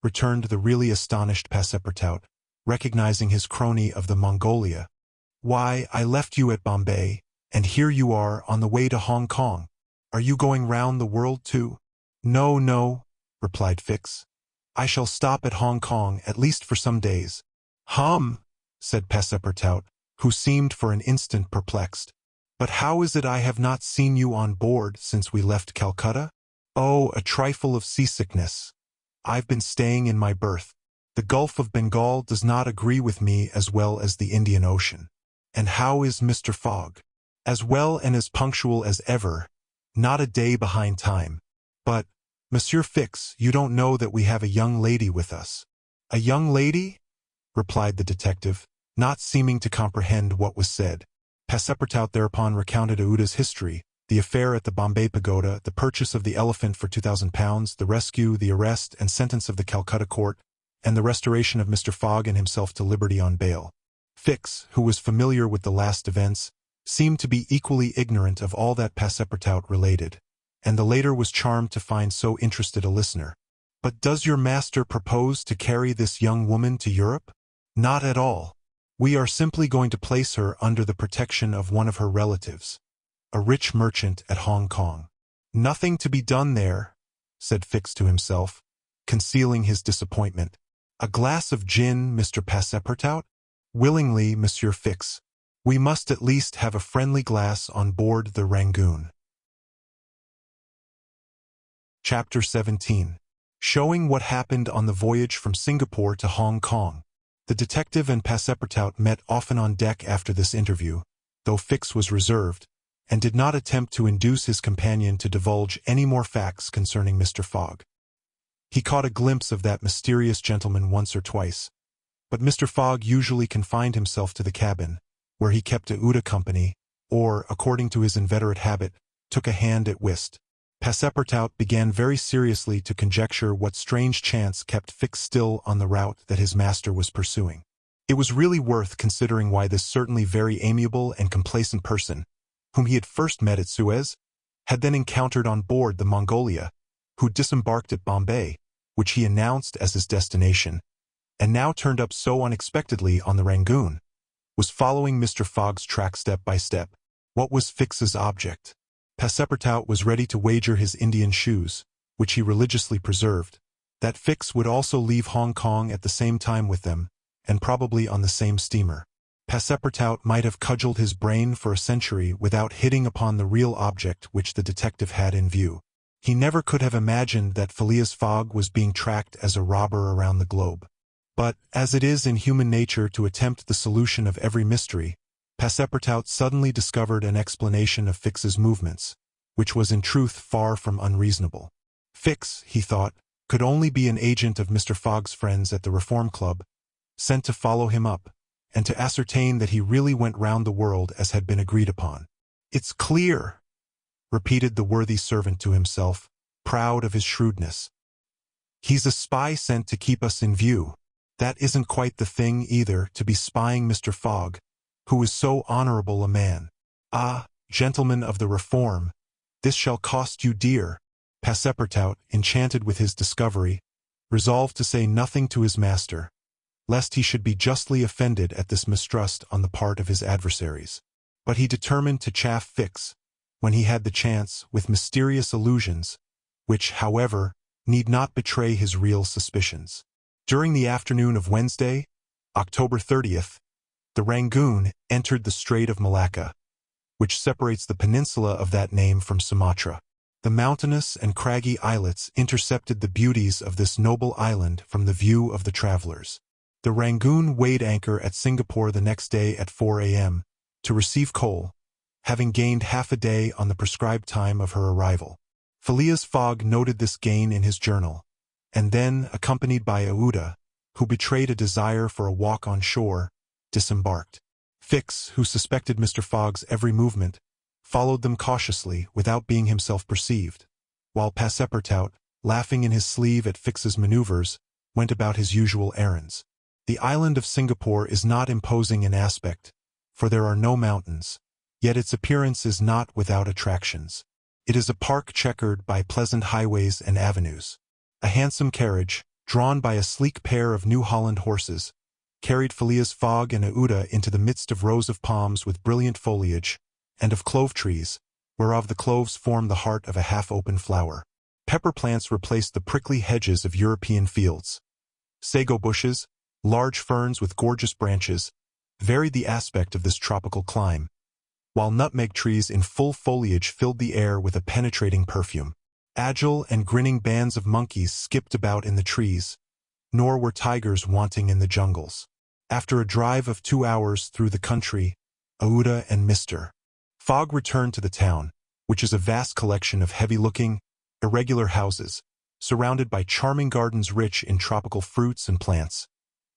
returned the really astonished Passepartout, recognizing his crony of the Mongolia. "Why, I left you at Bombay, and here you are on the way to Hong Kong. Are you going round the world too?" "No, no," replied Fix. "I shall stop at Hong Kong at least for some days." "Hum," said Passepartout, who seemed for an instant perplexed. "But how is it I have not seen you on board since we left Calcutta?" "Oh, a trifle of seasickness. I've been staying in my berth. The Gulf of Bengal does not agree with me as well as the Indian Ocean." "And how is Mr. Fogg?" "As well and as punctual as ever, not a day behind time. But, Monsieur Fix, you don't know that we have a young lady with us." "A young lady?" replied the detective, not seeming to comprehend what was said. Passepartout thereupon recounted Aouda's history, the affair at the Bombay Pagoda, the purchase of the elephant for £2,000, the rescue, the arrest and sentence of the Calcutta court, and the restoration of Mr. Fogg and himself to liberty on bail. Fix, who was familiar with the last events, seemed to be equally ignorant of all that Passepartout related, and the later was charmed to find so interested a listener. "But does your master propose to carry this young woman to Europe?" "Not at all. We are simply going to place her under the protection of one of her relatives, a rich merchant at Hong Kong." "Nothing to be done there," said Fix to himself, concealing his disappointment. "A glass of gin, Mr. Passepartout?" "Willingly, Monsieur Fix. We must at least have a friendly glass on board the Rangoon." Chapter 17. Showing what happened on the voyage from Singapore to Hong Kong. The detective and Passepartout met often on deck after this interview, though Fix was reserved, and did not attempt to induce his companion to divulge any more facts concerning Mr. Fogg. He caught a glimpse of that mysterious gentleman once or twice, but Mr. Fogg usually confined himself to the cabin, where he kept Aouda company, or, according to his inveterate habit, took a hand at whist. Passepartout began very seriously to conjecture what strange chance kept Fix still on the route that his master was pursuing. It was really worth considering why this certainly very amiable and complacent person, whom he had first met at Suez, had then encountered on board the Mongolia, who disembarked at Bombay, which he announced as his destination, and now turned up so unexpectedly on the Rangoon, was following Mr. Fogg's track step by step. What was Fix's object? Passepartout was ready to wager his Indian shoes, which he religiously preserved, that Fix would also leave Hong Kong at the same time with them, and probably on the same steamer. Passepartout might have cudgeled his brain for a century without hitting upon the real object which the detective had in view. He never could have imagined that Phileas Fogg was being tracked as a robber around the globe. But, as it is in human nature to attempt the solution of every mystery, Passepartout suddenly discovered an explanation of Fix's movements, which was in truth far from unreasonable. Fix, he thought, could only be an agent of Mr. Fogg's friends at the Reform Club, sent to follow him up, and to ascertain that he really went round the world as had been agreed upon. "It's clear," repeated the worthy servant to himself, proud of his shrewdness. "He's a spy sent to keep us in view. That isn't quite the thing, either, to be spying Mr. Fogg, who is so honorable a man. Ah, gentlemen of the Reform, this shall cost you dear." Passepartout, enchanted with his discovery, resolved to say nothing to his master, lest he should be justly offended at this mistrust on the part of his adversaries. But he determined to chaff Fix, when he had the chance, with mysterious allusions, which, however, need not betray his real suspicions. During the afternoon of Wednesday, October 30th, the Rangoon entered the Strait of Malacca, which separates the peninsula of that name from Sumatra. The mountainous and craggy islets intercepted the beauties of this noble island from the view of the travelers. The Rangoon weighed anchor at Singapore the next day at 4 a.m. to receive coal, having gained half a day on the prescribed time of her arrival. Phileas Fogg noted this gain in his journal, and then, accompanied by Aouda, who betrayed a desire for a walk on shore, disembarked. Fix, who suspected Mr. Fogg's every movement, followed them cautiously without being himself perceived, while Passepartout, laughing in his sleeve at Fix's maneuvers, went about his usual errands. The island of Singapore is not imposing in aspect, for there are no mountains, yet its appearance is not without attractions. It is a park checkered by pleasant highways and avenues. A handsome carriage, drawn by a sleek pair of New Holland horses, carried Phileas Fogg and Aouda into the midst of rows of palms with brilliant foliage, and of clove trees, whereof the cloves form the heart of a half-open flower. Pepper plants replaced the prickly hedges of European fields. Sago bushes, large ferns with gorgeous branches, varied the aspect of this tropical clime, while nutmeg trees in full foliage filled the air with a penetrating perfume. Agile and grinning bands of monkeys skipped about in the trees, nor were tigers wanting in the jungles. After a drive of 2 hours through the country, Aouda and Mr. Fogg returned to the town, which is a vast collection of heavy-looking, irregular houses, surrounded by charming gardens rich in tropical fruits and plants.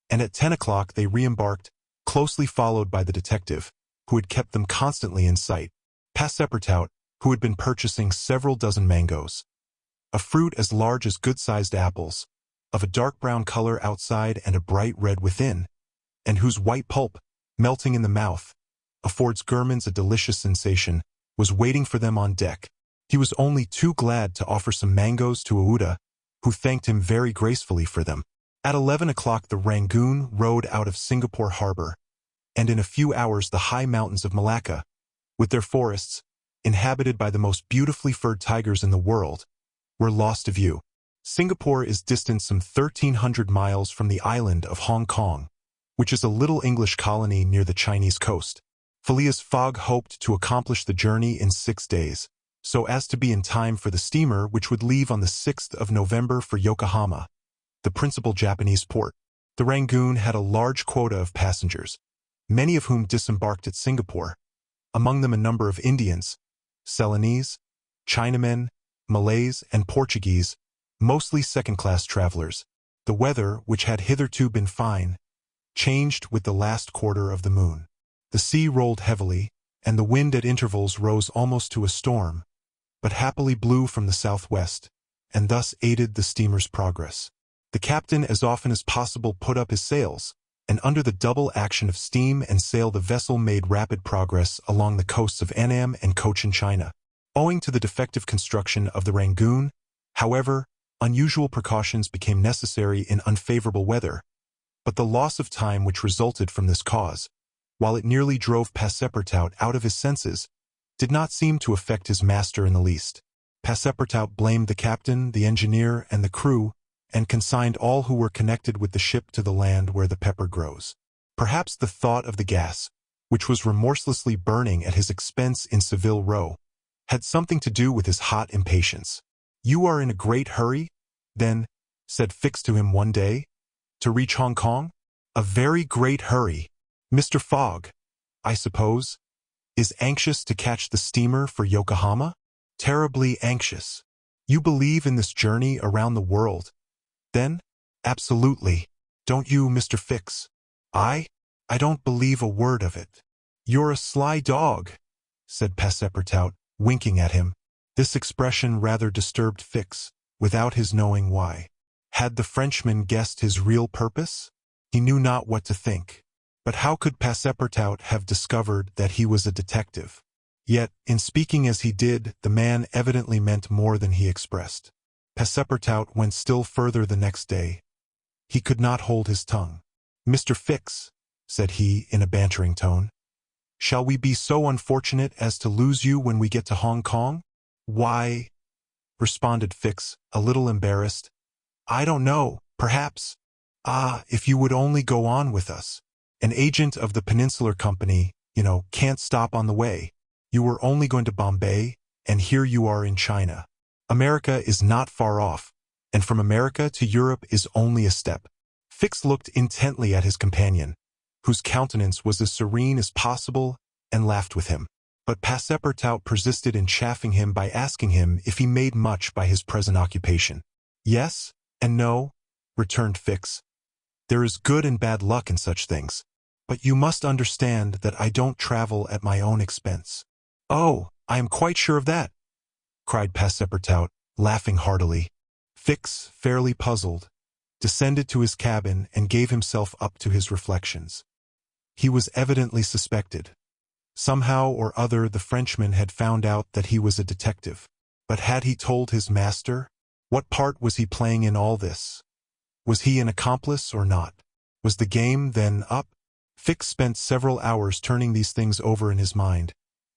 And at 10 o'clock they re-embarked, closely followed by the detective, who had kept them constantly in sight. Passepartout, who had been purchasing several dozen mangoes, a fruit as large as good-sized apples, of a dark brown color outside and a bright red within, and whose white pulp, melting in the mouth, affords gourmands a delicious sensation, was waiting for them on deck. He was only too glad to offer some mangoes to Aouda, who thanked him very gracefully for them. At 11 o'clock the Rangoon rode out of Singapore harbor, and in a few hours the high mountains of Malacca, with their forests, inhabited by the most beautifully furred tigers in the world, were lost to view. Singapore is distant some 1,300 miles from the island of Hong Kong, which is a little English colony near the Chinese coast. Phileas Fogg hoped to accomplish the journey in 6 days, so as to be in time for the steamer which would leave on the 6th of November for Yokohama, the principal Japanese port. The Rangoon had a large quota of passengers, many of whom disembarked at Singapore, among them a number of Indians, Ceylonese, Chinamen, Malays, and Portuguese, mostly second-class travelers. The weather, which had hitherto been fine, changed with the last quarter of the moon. The sea rolled heavily, and the wind at intervals rose almost to a storm, but happily blew from the southwest, and thus aided the steamer's progress. The captain as often as possible put up his sails, and under the double action of steam and sail the vessel made rapid progress along the coasts of Annam and Cochin China. Owing to the defective construction of the Rangoon, however, unusual precautions became necessary in unfavorable weather, but the loss of time which resulted from this cause, while it nearly drove Passepartout out of his senses, did not seem to affect his master in the least. Passepartout blamed the captain, the engineer, and the crew, and consigned all who were connected with the ship to the land where the pepper grows. Perhaps the thought of the gas, which was remorselessly burning at his expense in Seville Row, had something to do with his hot impatience. "You are in a great hurry, then," said Fix to him one day, "to reach Hong Kong?" "A very great hurry. Mr. Fogg, I suppose, is anxious to catch the steamer for Yokohama?" "Terribly anxious." "You believe in this journey around the world, then?" "Absolutely. Don't you, Mr. Fix?" "I don't believe a word of it." "You're a sly dog," said Passepartout, winking at him. This expression rather disturbed Fix, without his knowing why. Had the Frenchman guessed his real purpose? He knew not what to think. But how could Passepartout have discovered that he was a detective? Yet, in speaking as he did, the man evidently meant more than he expressed. Passepartout went still further the next day. He could not hold his tongue. "Mr. Fix," said he in a bantering tone, "shall we be so unfortunate as to lose you when we get to Hong Kong?" "Why," responded Fix, a little embarrassed, "I don't know, perhaps. If you would only go on with us. An agent of the Peninsular Company, can't stop on the way. You were only going to Bombay, and here you are in China. America is not far off, and from America to Europe is only a step." Fix looked intently at his companion, whose countenance was as serene as possible, and laughed with him. But Passepartout persisted in chaffing him by asking him if he made much by his present occupation. "Yes and no," returned Fix. "There is good and bad luck in such things. But you must understand that I don't travel at my own expense." "Oh, I am quite sure of that," cried Passepartout, laughing heartily. Fix, fairly puzzled, descended to his cabin and gave himself up to his reflections. He was evidently suspected. Somehow or other the Frenchman had found out that he was a detective. But had he told his master? What part was he playing in all this? Was he an accomplice or not? Was the game then up? Fix spent several hours turning these things over in his mind,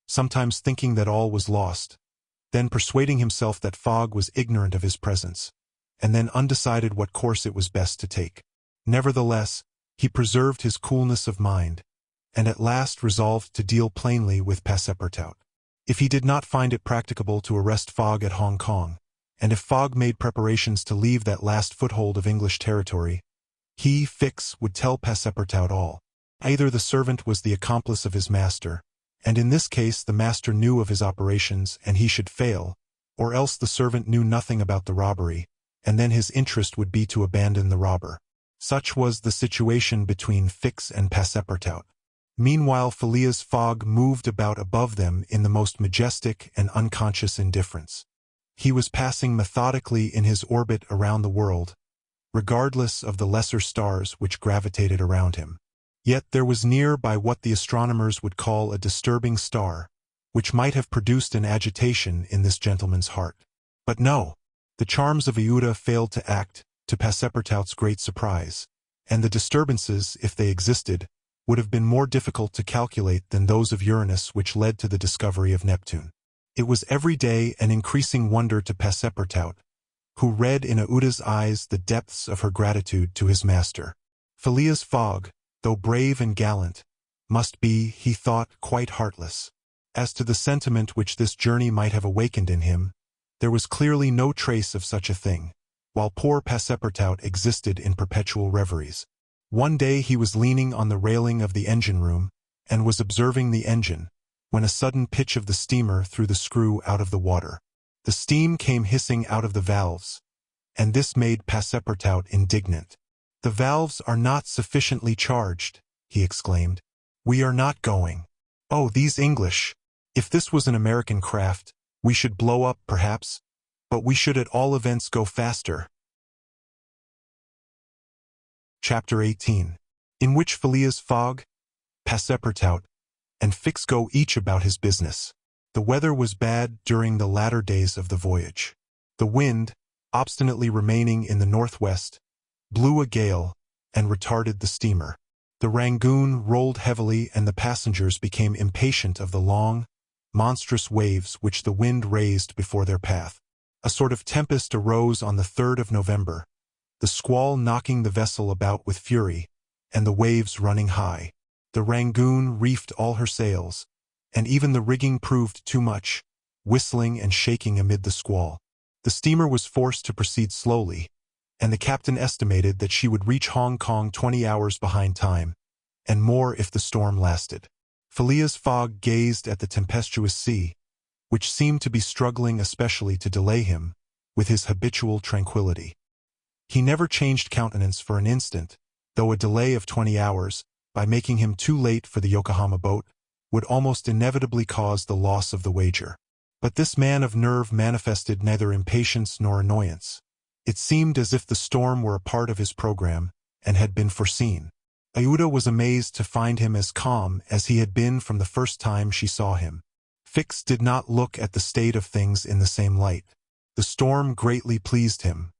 sometimes thinking that all was lost, then persuading himself that Fogg was ignorant of his presence, and then undecided what course it was best to take. Nevertheless, he preserved his coolness of mind, and at last resolved to deal plainly with Passepartout. If he did not find it practicable to arrest Fogg at Hong Kong, and if Fogg made preparations to leave that last foothold of English territory, he, Fix, would tell Passepartout all. Either the servant was the accomplice of his master, and in this case the master knew of his operations and he should fail, or else the servant knew nothing about the robbery, and then his interest would be to abandon the robber. Such was the situation between Fix and Passepartout. Meanwhile Phileas Fogg moved about above them in the most majestic and unconscious indifference. He was passing methodically in his orbit around the world, regardless of the lesser stars which gravitated around him. Yet there was near by what the astronomers would call a disturbing star, which might have produced an agitation in this gentleman's heart. But no, the charms of Iuda failed to act, to Passepartout's great surprise, and the disturbances, if they existed, would have been more difficult to calculate than those of Uranus which led to the discovery of Neptune. It was every day an increasing wonder to Passepartout, who read in Iuda's eyes the depths of her gratitude to his master. Phileas Fogg, though brave and gallant, must be, he thought, quite heartless. As to the sentiment which this journey might have awakened in him, there was clearly no trace of such a thing, while poor Passepartout existed in perpetual reveries. One day he was leaning on the railing of the engine-room, and was observing the engine, when a sudden pitch of the steamer threw the screw out of the water. The steam came hissing out of the valves, and this made Passepartout indignant. "The valves are not sufficiently charged," he exclaimed. "We are not going. Oh, these English! If this was an American craft, we should blow up, perhaps, but we should at all events go faster." Chapter 18, in which Phileas Fogg, Passepartout, and Fix go each about his business. The weather was bad during the latter days of the voyage. The wind, obstinately remaining in the northwest, blew a gale and retarded the steamer. The Rangoon rolled heavily and the passengers became impatient of the long, monstrous waves which the wind raised before their path. A sort of tempest arose on the 3rd of November, the squall knocking the vessel about with fury, and the waves running high. The Rangoon reefed all her sails, and even the rigging proved too much, whistling and shaking amid the squall. The steamer was forced to proceed slowly, and the captain estimated that she would reach Hong Kong 20 hours behind time, and more if the storm lasted. Phileas Fogg gazed at the tempestuous sea, which seemed to be struggling especially to delay him, with his habitual tranquility. He never changed countenance for an instant, though a delay of 20 hours, by making him too late for the Yokohama boat, would almost inevitably cause the loss of the wager. But this man of nerve manifested neither impatience nor annoyance. It seemed as if the storm were a part of his program, and had been foreseen. Aouda was amazed to find him as calm as he had been from the first time she saw him. Fix did not look at the state of things in the same light. The storm greatly pleased him.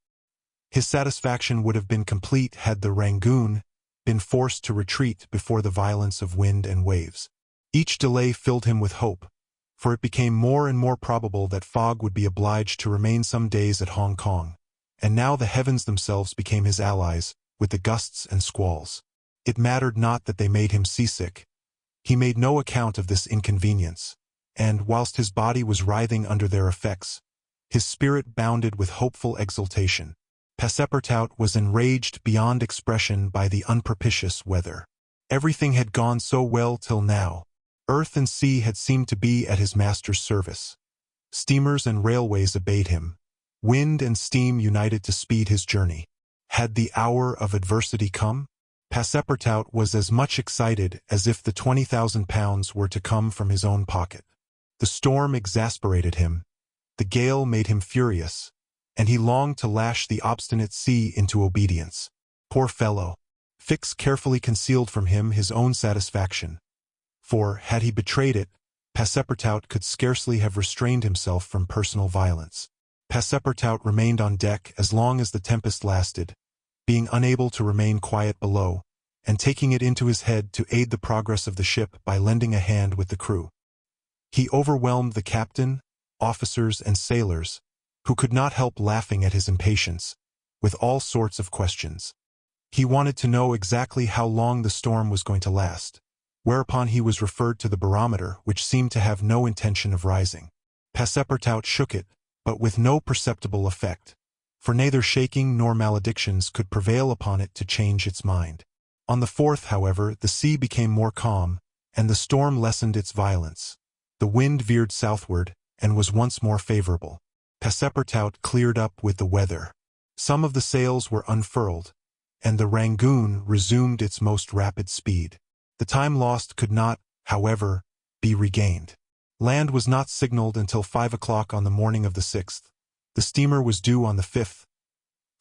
His satisfaction would have been complete had the Rangoon been forced to retreat before the violence of wind and waves. Each delay filled him with hope, for it became more and more probable that Fogg would be obliged to remain some days at Hong Kong, and now the heavens themselves became his allies, with the gusts and squalls. It mattered not that they made him seasick. He made no account of this inconvenience, and, whilst his body was writhing under their effects, his spirit bounded with hopeful exultation. Passepartout was enraged beyond expression by the unpropitious weather. Everything had gone so well till now. Earth and sea had seemed to be at his master's service. Steamers and railways obeyed him. Wind and steam united to speed his journey. Had the hour of adversity come? Passepartout was as much excited as if the £20,000 were to come from his own pocket. The storm exasperated him. The gale made him furious, and he longed to lash the obstinate sea into obedience. Poor fellow! Fix carefully concealed from him his own satisfaction, for, had he betrayed it, Passepartout could scarcely have restrained himself from personal violence. Passepartout remained on deck as long as the tempest lasted, being unable to remain quiet below, and taking it into his head to aid the progress of the ship by lending a hand with the crew. He overwhelmed the captain, officers, and sailors, who could not help laughing at his impatience, with all sorts of questions. He wanted to know exactly how long the storm was going to last, whereupon he was referred to the barometer, which seemed to have no intention of rising. Passepartout shook it, but with no perceptible effect, for neither shaking nor maledictions could prevail upon it to change its mind. On the 4th, however, the sea became more calm, and the storm lessened its violence. The wind veered southward, and was once more favorable. Passepartout cleared up with the weather. Some of the sails were unfurled, and the Rangoon resumed its most rapid speed. The time lost could not, however, be regained. Land was not signaled until 5 o'clock on the morning of the 6th. The steamer was due on the 5th.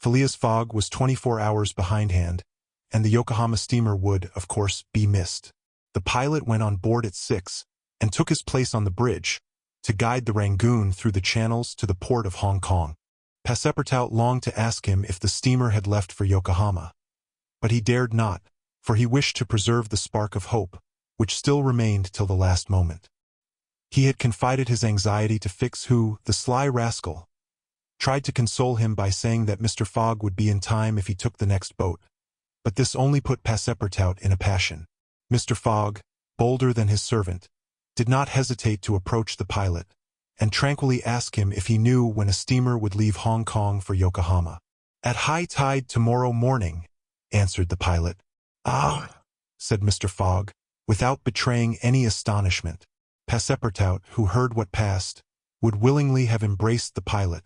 Phileas Fogg was 24 hours behindhand, and the Yokohama steamer would, of course, be missed. The pilot went on board at 6, and took his place on the bridge, to guide the Rangoon through the channels to the port of Hong Kong. Passepartout longed to ask him if the steamer had left for Yokohama, but he dared not, for he wished to preserve the spark of hope, which still remained till the last moment. He had confided his anxiety to Fix, who, the sly rascal, tried to console him by saying that Mr. Fogg would be in time if he took the next boat, but this only put Passepartout in a passion. Mr. Fogg, bolder than his servant, did not hesitate to approach the pilot, and tranquilly ask him if he knew when a steamer would leave Hong Kong for Yokohama. "At high tide tomorrow morning," answered the pilot. "Ah," said Mr. Fogg, without betraying any astonishment. Passepartout, who heard what passed, would willingly have embraced the pilot,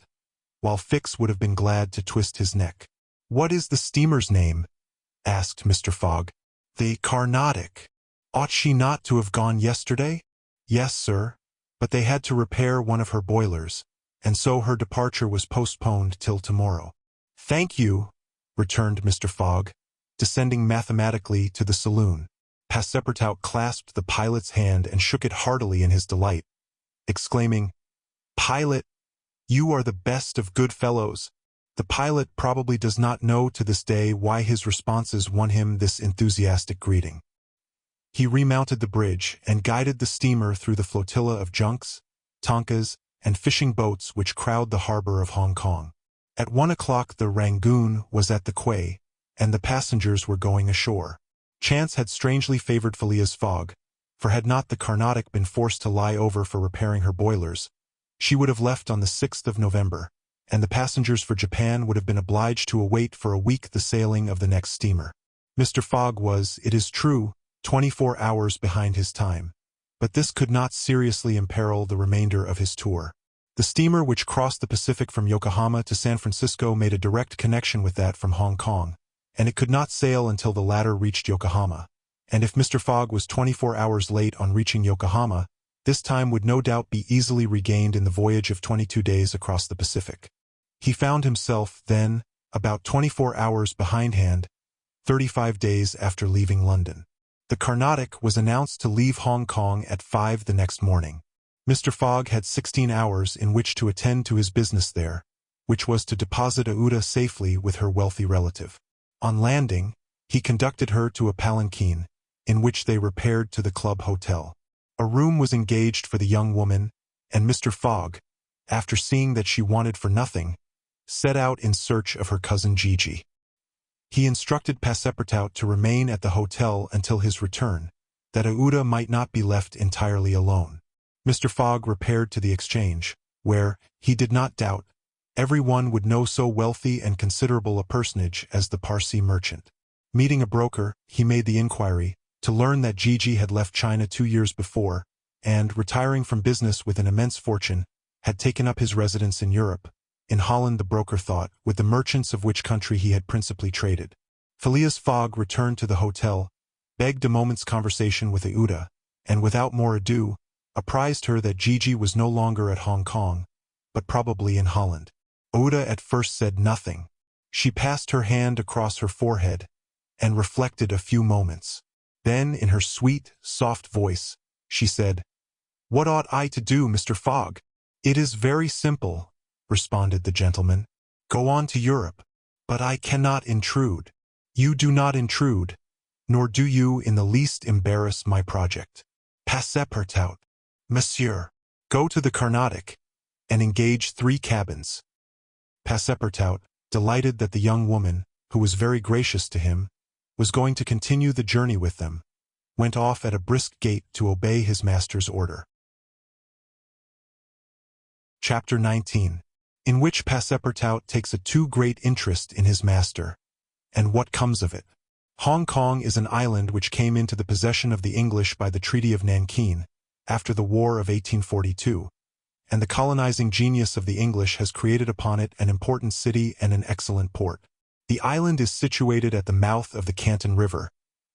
while Fix would have been glad to twist his neck. "What is the steamer's name?" asked Mr. Fogg. "The Carnatic. Ought she not to have gone yesterday?" "Yes, sir, but they had to repair one of her boilers, and so her departure was postponed till tomorrow." "Thank you," returned Mr. Fogg, descending mathematically to the saloon. Passepartout clasped the pilot's hand and shook it heartily in his delight, exclaiming, "Pilot, you are the best of good fellows." The pilot probably does not know to this day why his responses won him this enthusiastic greeting. He remounted the bridge and guided the steamer through the flotilla of junks, tonkas, and fishing boats which crowd the harbor of Hong Kong. At 1 o'clock the Rangoon was at the quay, and the passengers were going ashore. Chance had strangely favored Phileas Fogg, for had not the Carnatic been forced to lie over for repairing her boilers, she would have left on the 6th of November, and the passengers for Japan would have been obliged to await for a week the sailing of the next steamer. Mr. Fogg was, it is true, 24 hours behind his time, but this could not seriously imperil the remainder of his tour. The steamer which crossed the Pacific from Yokohama to San Francisco made a direct connection with that from Hong Kong, and it could not sail until the latter reached Yokohama, and if Mr. Fogg was 24 hours late on reaching Yokohama, this time would no doubt be easily regained in the voyage of 22 days across the Pacific. He found himself, then, about 24 hours behindhand, 35 days after leaving London. The Carnatic was announced to leave Hong Kong at 5 the next morning. Mr. Fogg had 16 hours in which to attend to his business there, which was to deposit Aouda safely with her wealthy relative. On landing, he conducted her to a palanquin, in which they repaired to the club hotel. A room was engaged for the young woman, and Mr. Fogg, after seeing that she wanted for nothing, set out in search of her cousin Gigi. He instructed Passepartout to remain at the hotel until his return, that Aouda might not be left entirely alone. Mr. Fogg repaired to the exchange, where, he did not doubt, every one would know so wealthy and considerable a personage as the Parsee merchant. Meeting a broker, he made the inquiry, to learn that Gigi had left China 2 years before, and, retiring from business with an immense fortune, had taken up his residence in Europe, in Holland the broker thought, with the merchants of which country he had principally traded. Phileas Fogg returned to the hotel, begged a moment's conversation with Aouda, and without more ado, apprised her that Gigi was no longer at Hong Kong, but probably in Holland. Aouda at first said nothing. She passed her hand across her forehead, and reflected a few moments. Then, in her sweet, soft voice, she said, "What ought I to do, Mr. Fogg?" "It is very simple," responded the gentleman. "Go on to Europe." "But I cannot intrude." "You do not intrude, nor do you in the least embarrass my project." "Passepartout." "Monsieur." "Go to the Carnatic, and engage 3 cabins." Passepartout, delighted that the young woman, who was very gracious to him, was going to continue the journey with them, went off at a brisk gait to obey his master's order. Chapter 19, in which Passepartout takes a too great interest in his master, and what comes of it. Hong Kong is an island which came into the possession of the English by the Treaty of Nanking, after the War of 1842, and the colonizing genius of the English has created upon it an important city and an excellent port. The island is situated at the mouth of the Canton River,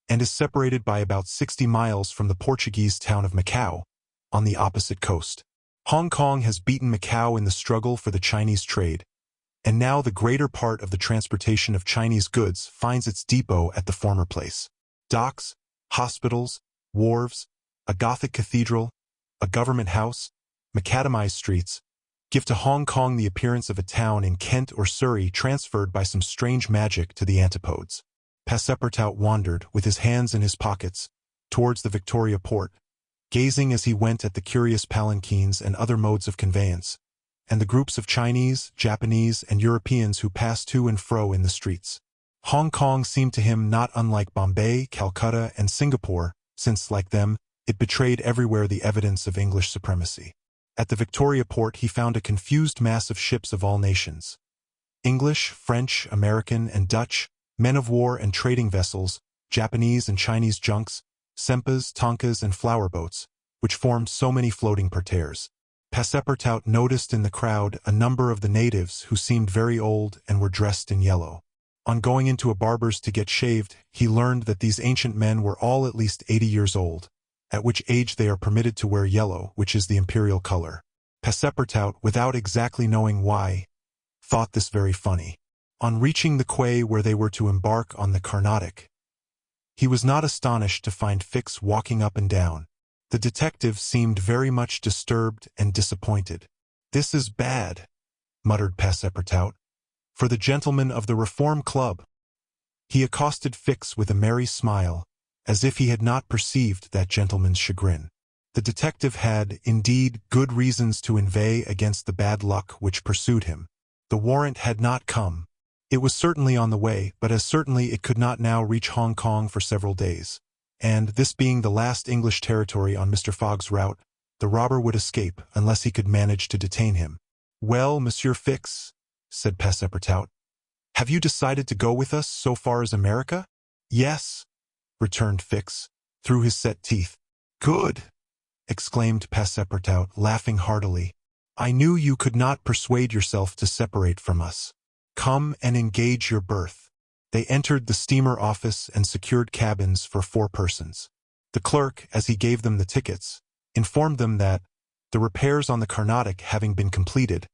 and is separated by about 60 miles from the Portuguese town of Macau, on the opposite coast. Hong Kong has beaten Macau in the struggle for the Chinese trade, and now the greater part of the transportation of Chinese goods finds its depot at the former place. Docks, hospitals, wharves, a Gothic cathedral, a government house, macadamized streets, give to Hong Kong the appearance of a town in Kent or Surrey transferred by some strange magic to the antipodes. Passepartout wandered, with his hands in his pockets, towards the Victoria Port, gazing as he went at the curious palanquins and other modes of conveyance, and the groups of Chinese, Japanese, and Europeans who passed to and fro in the streets. Hong Kong seemed to him not unlike Bombay, Calcutta, and Singapore, since, like them, it betrayed everywhere the evidence of English supremacy. At the Victoria Port he found a confused mass of ships of all nations. English, French, American, and Dutch, men of war and trading vessels, Japanese and Chinese junks, sempas, tonkas, and flower boats, which formed so many floating parterres. Passepartout noticed in the crowd a number of the natives who seemed very old and were dressed in yellow. On going into a barber's to get shaved, he learned that these ancient men were all at least 80 years old, at which age they are permitted to wear yellow, which is the imperial color. Passepartout, without exactly knowing why, thought this very funny. On reaching the quay where they were to embark on the Carnatic, he was not astonished to find Fix walking up and down. The detective seemed very much disturbed and disappointed. "This is bad," muttered Passepartout, "for the gentlemen of the Reform Club." He accosted Fix with a merry smile, as if he had not perceived that gentleman's chagrin. The detective had, indeed, good reasons to inveigh against the bad luck which pursued him. The warrant had not come. It was certainly on the way, but as certainly it could not now reach Hong Kong for several days. And, this being the last English territory on Mr. Fogg's route, the robber would escape unless he could manage to detain him. "Well, Monsieur Fix," said Passepartout, "have you decided to go with us so far as America?" "Yes," returned Fix, through his set teeth. "Good!" exclaimed Passepartout, laughing heartily. "I knew you could not persuade yourself to separate from us. Come and engage your berth." They entered the steamer office and secured cabins for 4 persons. The clerk, as he gave them the tickets, informed them that, the repairs on the Carnatic having been completed,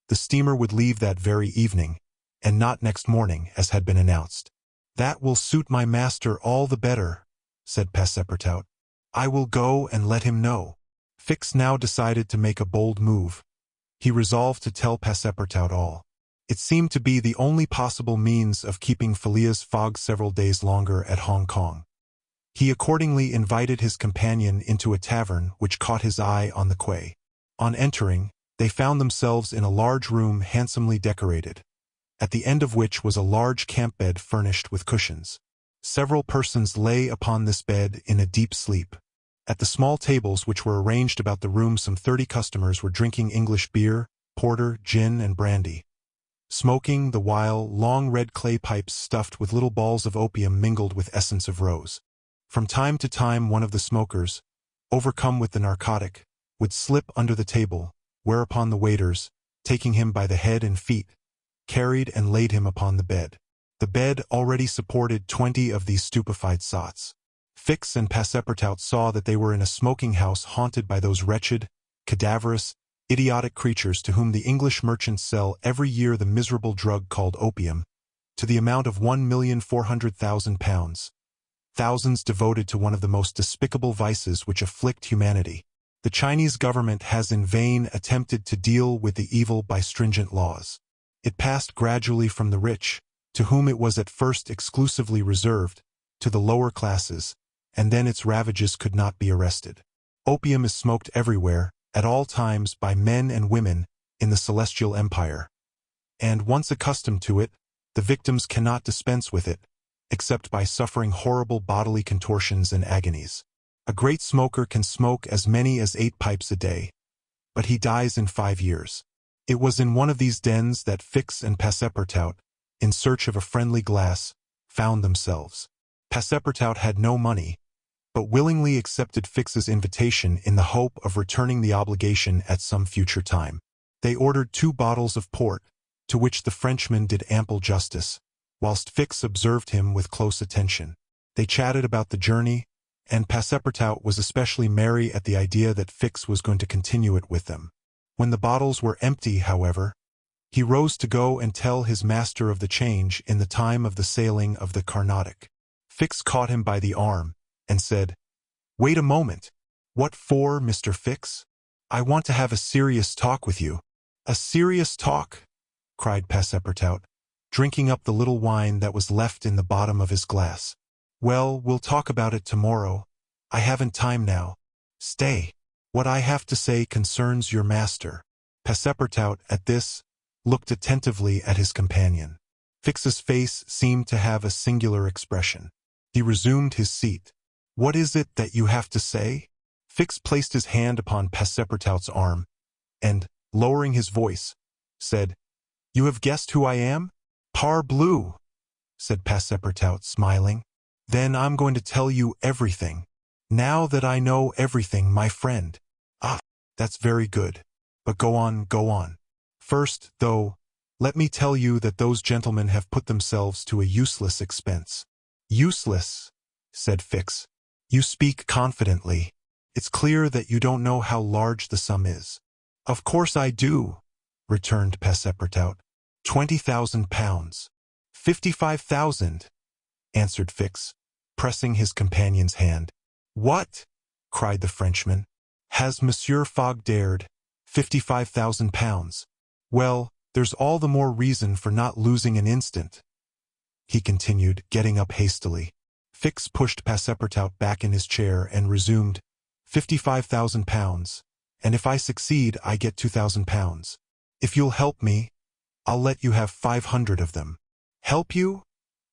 the steamer would leave that very evening, and not next morning, as had been announced. "That will suit my master all the better," said Passepartout. "I will go and let him know." Fix now decided to make a bold move. He resolved to tell Passepartout all. It seemed to be the only possible means of keeping Phileas Fogg several days longer at Hong Kong. He accordingly invited his companion into a tavern which caught his eye on the quay. On entering, they found themselves in a large room handsomely decorated, at the end of which was a large camp bed furnished with cushions. Several persons lay upon this bed in a deep sleep. At the small tables which were arranged about the room some 30 customers were drinking English beer, porter, gin, and brandy, smoking the while long red clay pipes stuffed with little balls of opium mingled with essence of rose. From time to time one of the smokers, overcome with the narcotic, would slip under the table, whereupon the waiters, taking him by the head and feet, carried and laid him upon the bed. The bed already supported 20 of these stupefied sots. Fix and Passepartout saw that they were in a smoking house haunted by those wretched, cadaverous, idiotic creatures to whom the English merchants sell every year the miserable drug called opium, to the amount of £1,400,000, thousands devoted to one of the most despicable vices which afflict humanity. The Chinese government has in vain attempted to deal with the evil by stringent laws. It passed gradually from the rich, to whom it was at first exclusively reserved, to the lower classes, and then its ravages could not be arrested. Opium is smoked everywhere, at all times by men and women, in the Celestial Empire. And once accustomed to it, the victims cannot dispense with it, except by suffering horrible bodily contortions and agonies. A great smoker can smoke as many as 8 pipes a day, but he dies in 5 years. It was in one of these dens that Fix and Passepartout, in search of a friendly glass, found themselves. Passepartout had no money, but willingly accepted Fix's invitation in the hope of returning the obligation at some future time. They ordered 2 bottles of port, to which the Frenchman did ample justice, whilst Fix observed him with close attention. They chatted about the journey, and Passepartout was especially merry at the idea that Fix was going to continue it with them. When the bottles were empty, however, he rose to go and tell his master of the change in the time of the sailing of the Carnatic. Fix caught him by the arm, and said, "Wait a moment." "What for, Mr. Fix? I want to have a serious talk with you." "A serious talk?" cried Passepartout, drinking up the little wine that was left in the bottom of his glass. "Well, we'll talk about it tomorrow. I haven't time now. Stay. What I have to say concerns your master." Passepartout, at this, looked attentively at his companion. Fix's face seemed to have a singular expression. He resumed his seat. "What is it that you have to say?" Fix placed his hand upon Passepartout's arm, and, lowering his voice, said, "You have guessed who I am?" "Parbleu," said Passepartout, smiling. "Then I'm going to tell you everything. Now that I know everything, my friend." "Ah, that's very good. But go on, go on. First, though, let me tell you that those gentlemen have put themselves to a useless expense." "Useless," said Fix. "You speak confidently. It's clear that you don't know how large the sum is." "Of course I do," returned Passepartout. £20,000. "55,000," answered Fix, pressing his companion's hand. "What?" cried the Frenchman. "Has Monsieur Fogg dared? £55,000. Well, there's all the more reason for not losing an instant," he continued, getting up hastily. Fix pushed Passepartout back in his chair and resumed, £55,000, and if I succeed I get £2,000. If you'll help me, I'll let you have 500 of them." Help you?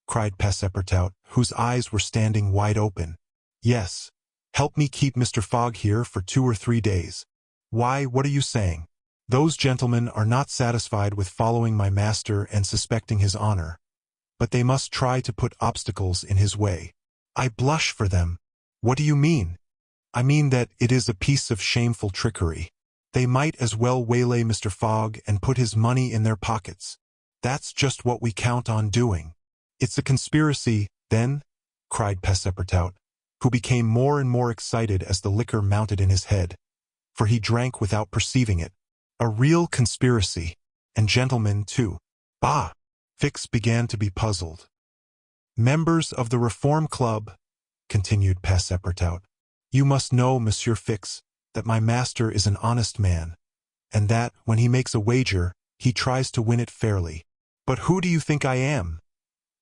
Cried Passepartout, whose eyes were standing wide open. Yes. Help me keep Mr. Fogg here for 2 or 3 days. Why, what are you saying? Those gentlemen are not satisfied with following my master and suspecting his honor, but they must try to put obstacles in his way. I blush for them. What do you mean? I mean that it is a piece of shameful trickery. They might as well waylay Mr. Fogg and put his money in their pockets. That's just what we count on doing. It's a conspiracy, then? Cried Passepartout, who became more and more excited as the liquor mounted in his head, for he drank without perceiving it. A real conspiracy, and gentlemen too. Bah! Fix began to be puzzled. Members of the Reform Club, continued Passepartout, you must know, Monsieur Fix, that my master is an honest man, and that, when he makes a wager, he tries to win it fairly. But who do you think I am?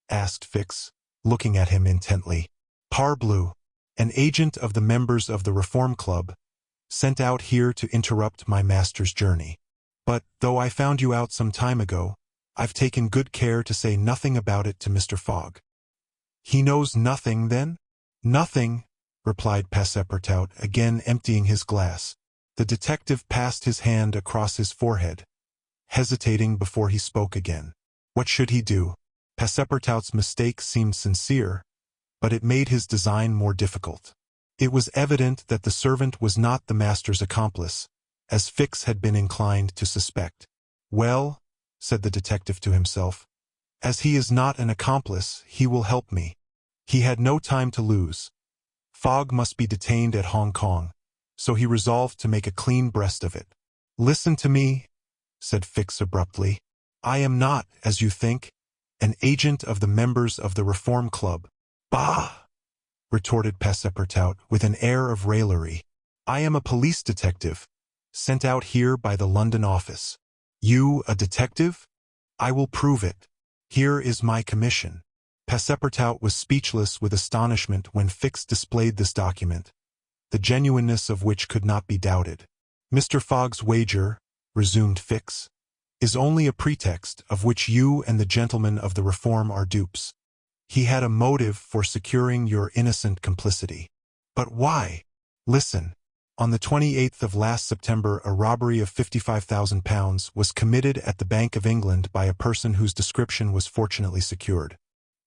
Asked Fix, looking at him intently. Parbleu, an agent of the members of the Reform Club, sent out here to interrupt my master's journey. But, though I found you out some time ago, I've taken good care to say nothing about it to Mr. Fogg. He knows nothing, then? Nothing, replied Passepartout, again emptying his glass. The detective passed his hand across his forehead, hesitating before he spoke again. What should he do? Passepartout's mistake seemed sincere, but it made his design more difficult. It was evident that the servant was not the master's accomplice, as Fix had been inclined to suspect. Well, said the detective to himself, as he is not an accomplice, he will help me. He had no time to lose. Fogg must be detained at Hong Kong, so he resolved to make a clean breast of it. Listen to me, said Fix abruptly. I am not, as you think, an agent of the members of the Reform Club. Bah! Retorted Passepartout with an air of raillery. I am a police detective, sent out here by the London office. You, a detective? I will prove it. Here is my commission. Passepartout was speechless with astonishment when Fix displayed this document, the genuineness of which could not be doubted. Mr. Fogg's wager, resumed Fix, is only a pretext of which you and the gentlemen of the Reform are dupes. He had a motive for securing your innocent complicity. But why? Listen. On the 28th of last September, a robbery of £55,000 was committed at the Bank of England by a person whose description was fortunately secured.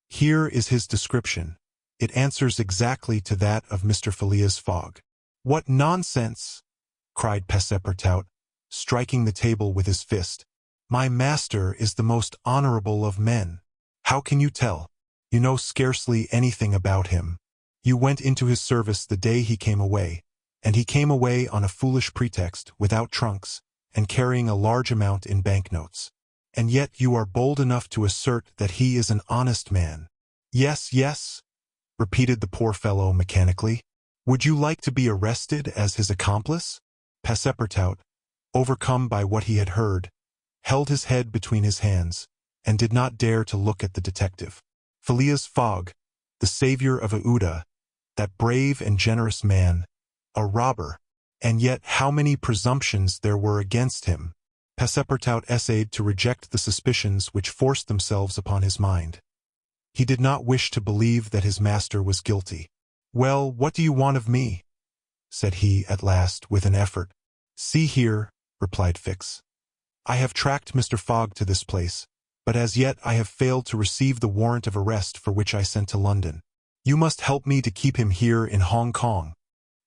Here is his description. It answers exactly to that of Mr. Phileas Fogg. What nonsense! Cried Passepartout, striking the table with his fist. My master is the most honorable of men. How can you tell? You know scarcely anything about him. You went into his service the day he came away, and he came away on a foolish pretext, without trunks, and carrying a large amount in banknotes. And yet you are bold enough to assert that he is an honest man. Yes, yes, repeated the poor fellow mechanically. Would you like to be arrested as his accomplice? Passepartout, overcome by what he had heard, held his head between his hands, and did not dare to look at the detective. Phileas Fogg, the savior of Ouda, that brave and generous man, a robber, and yet how many presumptions there were against him. Passepartout essayed to reject the suspicions which forced themselves upon his mind. He did not wish to believe that his master was guilty. Well, what do you want of me? Said he at last with an effort. See here, replied Fix. I have tracked Mr. Fogg to this place, but as yet I have failed to receive the warrant of arrest for which I sent to London. You must help me to keep him here in Hong Kong.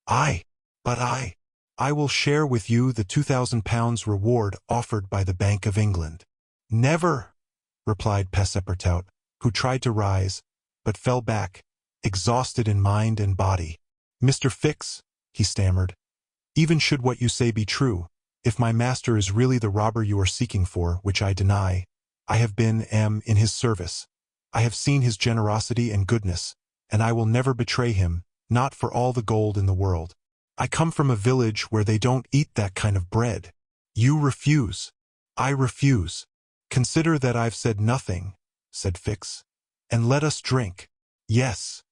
But I will share with you the £2,000 reward offered by the Bank of England. Never, replied Passepartout, who tried to rise, but fell back, exhausted in mind and body. Mr. Fix, he stammered, even should what you say be true, if my master is really the robber you are seeking for, which I deny, I have am in his service. I have seen his generosity and goodness, and I will never betray him, not for all the gold in the world. I come from a village where they don't eat that kind of bread. You refuse. I refuse. Consider that I've said nothing, said Fix, and let us drink. Yes,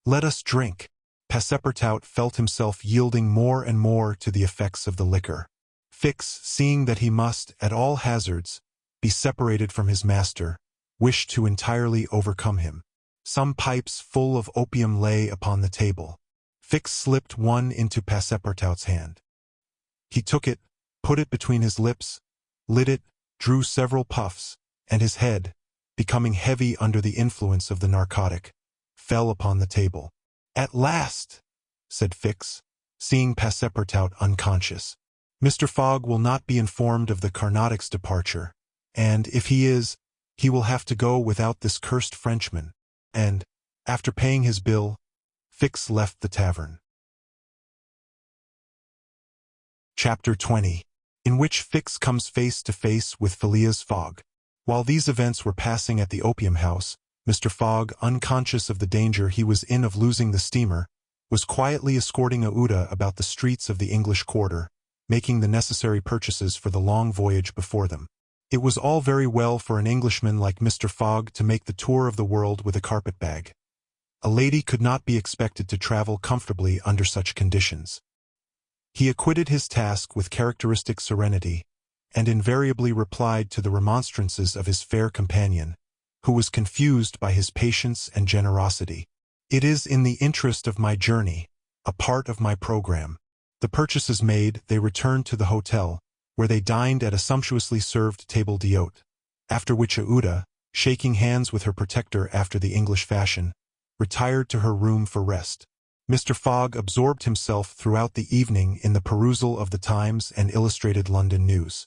let us drink. Passepartout felt himself yielding more and more to the effects of the liquor. Fix, seeing that he must, at all hazards, be separated from his master, wished to entirely overcome him. Some pipes full of opium lay upon the table. Fix slipped one into Passepartout's hand. He took it, put it between his lips, lit it, drew several puffs, and his head, becoming heavy under the influence of the narcotic, fell upon the table. "At last," said Fix, seeing Passepartout unconscious. "Mr. Fogg will not be informed of the Carnatic's departure, and, if he is, he will have to go without this cursed Frenchman." And, after paying his bill, Fix left the tavern. Chapter 20, in which Fix comes face to face with Phileas Fogg. While these events were passing at the opium house, Mr. Fogg, unconscious of the danger he was in of losing the steamer, was quietly escorting Aouda about the streets of the English quarter, making the necessary purchases for the long voyage before them. It was all very well for an Englishman like Mr. Fogg to make the tour of the world with a carpet-bag. A lady could not be expected to travel comfortably under such conditions. He acquitted his task with characteristic serenity, and invariably replied to the remonstrances of his fair companion, who was confused by his patience and generosity. "It is in the interest of my journey, a part of my program." The purchases made, they returned to the hotel, where they dined at a sumptuously served table d'hôte, after which Aouda, shaking hands with her protector after the English fashion, retired to her room for rest. Mr. Fogg absorbed himself throughout the evening in the perusal of the Times and Illustrated London News.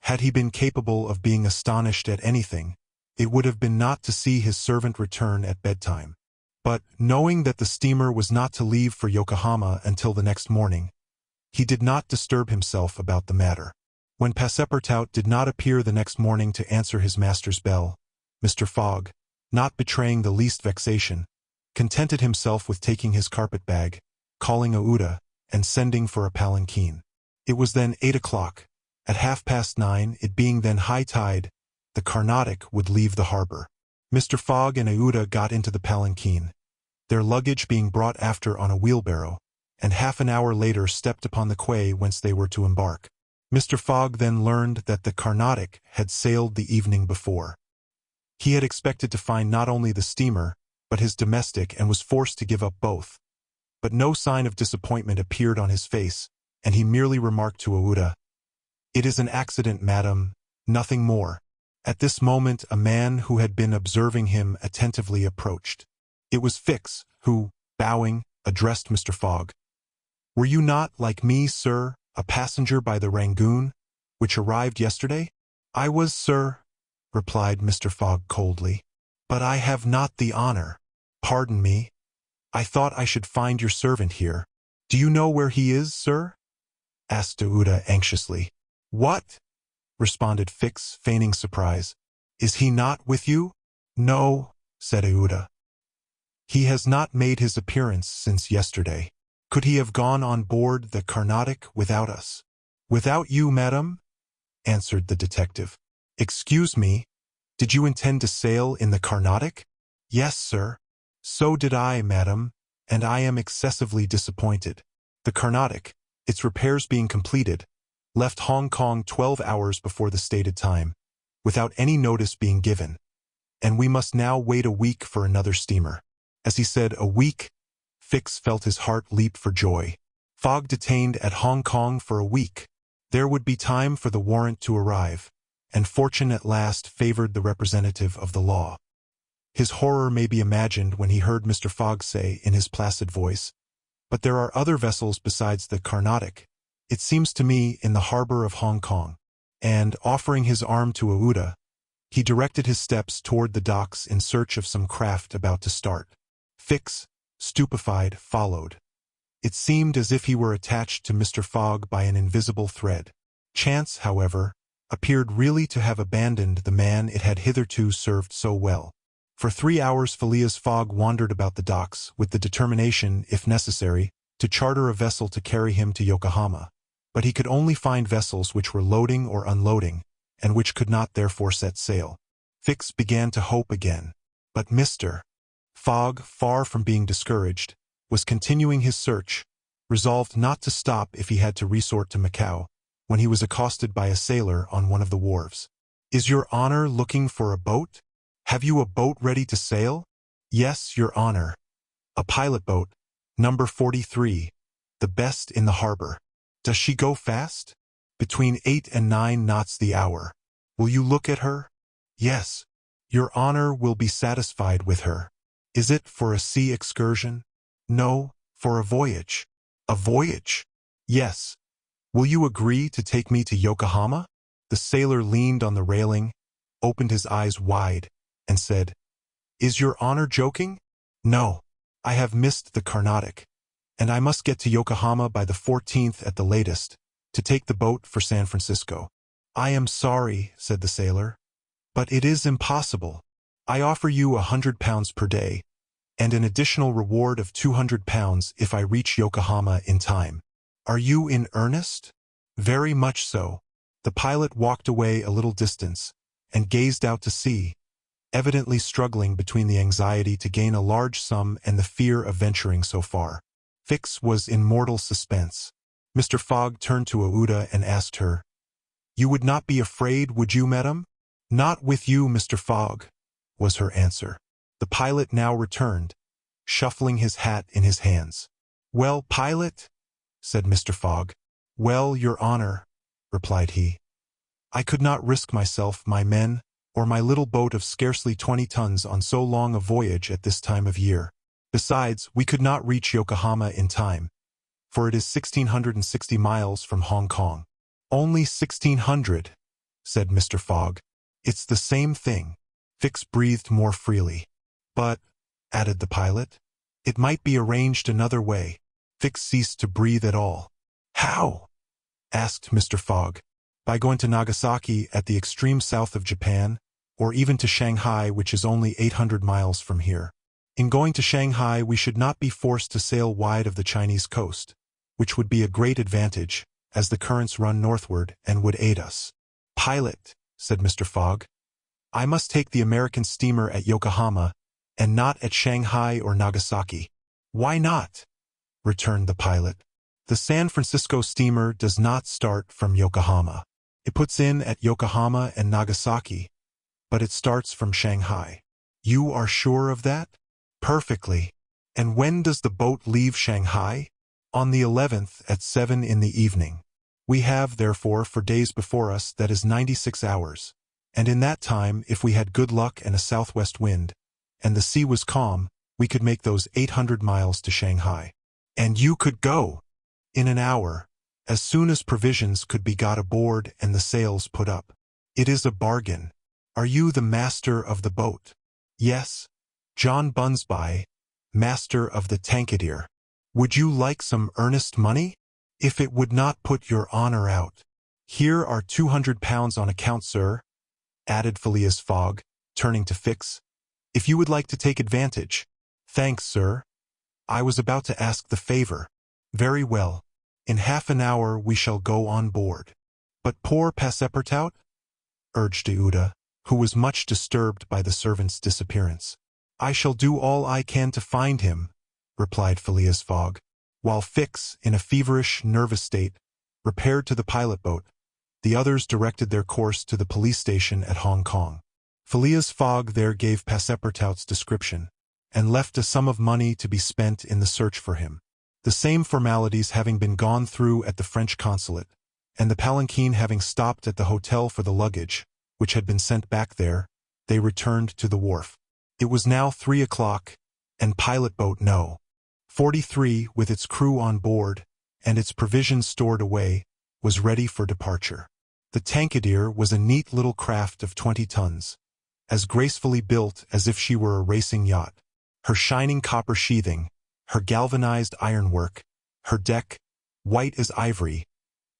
Had he been capable of being astonished at anything, it would have been not to see his servant return at bedtime. But, knowing that the steamer was not to leave for Yokohama until the next morning, he did not disturb himself about the matter. When Passepartout did not appear the next morning to answer his master's bell, Mr. Fogg, not betraying the least vexation, contented himself with taking his carpet-bag, calling Aouda, and sending for a palanquin. It was then 8 o'clock. At 9:30, it being then high tide, the Carnatic would leave the harbor. Mr. Fogg and Aouda got into the palanquin, their luggage being brought after on a wheelbarrow, and half an hour later stepped upon the quay whence they were to embark. Mr. Fogg then learned that the Carnatic had sailed the evening before. He had expected to find not only the steamer, but his domestic, and was forced to give up both. But no sign of disappointment appeared on his face, and he merely remarked to Aouda, "It is an accident, madam, nothing more." At this moment a man who had been observing him attentively approached. It was Fix, who, bowing, addressed Mr. Fogg. "Were you not, like me, sir, a passenger by the Rangoon, which arrived yesterday?" "I was, sir," replied Mr. Fogg coldly. "But I have not the honor." "Pardon me. I thought I should find your servant here." "Do you know where he is, sir?" asked Aouda anxiously. "What?" responded Fix, feigning surprise. "Is he not with you?" "No," said Aouda. "He has not made his appearance since yesterday." "Could he have gone on board the Carnatic without us?" "Without you, madam?" answered the detective. "Excuse me, did you intend to sail in the Carnatic?" "Yes, sir." "So did I, madam, and I am excessively disappointed. The Carnatic, its repairs being completed, left Hong Kong 12 hours before the stated time, without any notice being given, and we must now wait a week for another steamer." As he said "a week," Fix felt his heart leap for joy. Fogg detained at Hong Kong for a week. There would be time for the warrant to arrive, and fortune at last favored the representative of the law. His horror may be imagined when he heard Mr. Fogg say in his placid voice, "But there are other vessels besides the Carnatic, it seems to me, in the harbor of Hong Kong." And, offering his arm to Aouda, he directed his steps toward the docks in search of some craft about to start. Fix, stupefied, followed. It seemed as if he were attached to Mr. Fogg by an invisible thread. Chance, however, appeared really to have abandoned the man it had hitherto served so well. For 3 hours Phileas Fogg wandered about the docks, with the determination, if necessary, to charter a vessel to carry him to Yokohama. But he could only find vessels which were loading or unloading, and which could not therefore set sail. Fix began to hope again. But Mr. Fogg, far from being discouraged, was continuing his search, resolved not to stop if he had to resort to Macao, when he was accosted by a sailor on one of the wharves. "Is your honor looking for a boat?" Have you a boat ready to sail? Yes, Your Honor. A pilot boat, number 43, the best in the harbor. Does she go fast? Between 8 and 9 knots the hour. Will you look at her? Yes. Your Honor will be satisfied with her. Is it for a sea excursion? No, for a voyage. A voyage? Yes. Will you agree to take me to Yokohama? The sailor leaned on the railing, opened his eyes wide, and said, Is Your Honor joking? No. I have missed the Carnatic, and I must get to Yokohama by the 14th at the latest, to take the boat for San Francisco. I am sorry, said the sailor, but it is impossible. I offer you £100 per day, and an additional reward of £200 if I reach Yokohama in time. Are you in earnest? Very much so. The pilot walked away a little distance, and gazed out to sea, evidently struggling between the anxiety to gain a large sum and the fear of venturing so far. Fix was in mortal suspense. Mr. Fogg turned to Ouda and asked her, You would not be afraid, would you, madam? Not with you, Mr. Fogg, was her answer. The pilot now returned, shuffling his hat in his hands. Well, pilot, said Mr. Fogg. Well, Your Honor, replied he. I could not risk myself, my men, or my little boat of scarcely 20 tons on so long a voyage at this time of year. Besides, we could not reach Yokohama in time, for it is 1,660 miles from Hong Kong. Only 1,600, said Mr. Fogg. It's the same thing. Fix breathed more freely. But, added the pilot, it might be arranged another way. Fix ceased to breathe at all. How? Asked Mr. Fogg. By going to Nagasaki at the extreme south of Japan, or even to Shanghai, which is only 800 miles from here. In going to Shanghai, we should not be forced to sail wide of the Chinese coast, which would be a great advantage, as the currents run northward and would aid us. Pilot, said Mr. Fogg, I must take the American steamer at Yokohama, and not at Shanghai or Nagasaki. Why not? Returned the pilot. The San Francisco steamer does not start from Yokohama. It puts in at Yokohama and Nagasaki, but it starts from Shanghai. You are sure of that? Perfectly. And when does the boat leave Shanghai? On the 11th at 7 in the evening. We have, therefore, for days before us, that is 96 hours. And in that time, if we had good luck and a southwest wind, and the sea was calm, we could make those 800 miles to Shanghai. And you could go! In an hour, as soon as provisions could be got aboard and the sails put up. It is a bargain. Are you the master of the boat? Yes. John Bunsby, master of the Tankadier. Would you like some earnest money? If it would not put your honor out. Here are £200 on account, sir, added Phileas Fogg, turning to Fix. If you would like to take advantage. Thanks, sir. I was about to ask the favor. Very well. In half an hour we shall go on board. But poor Passepartout? Urged Ouda, who was much disturbed by the servant's disappearance. I shall do all I can to find him, replied Phileas Fogg, while Fix, in a feverish, nervous state, repaired to the pilot boat. The others directed their course to the police station at Hong Kong. Phileas Fogg there gave Passepartout's description, and left a sum of money to be spent in the search for him. The same formalities having been gone through at the French consulate, and the palanquin having stopped at the hotel for the luggage, which had been sent back there, they returned to the wharf. It was now 3 o'clock, and pilot boat No. 43, with its crew on board, and its provisions stored away, was ready for departure. The Tankadier was a neat little craft of 20 tons, as gracefully built as if she were a racing yacht. Her shining copper sheathing, her galvanized ironwork, her deck, white as ivory,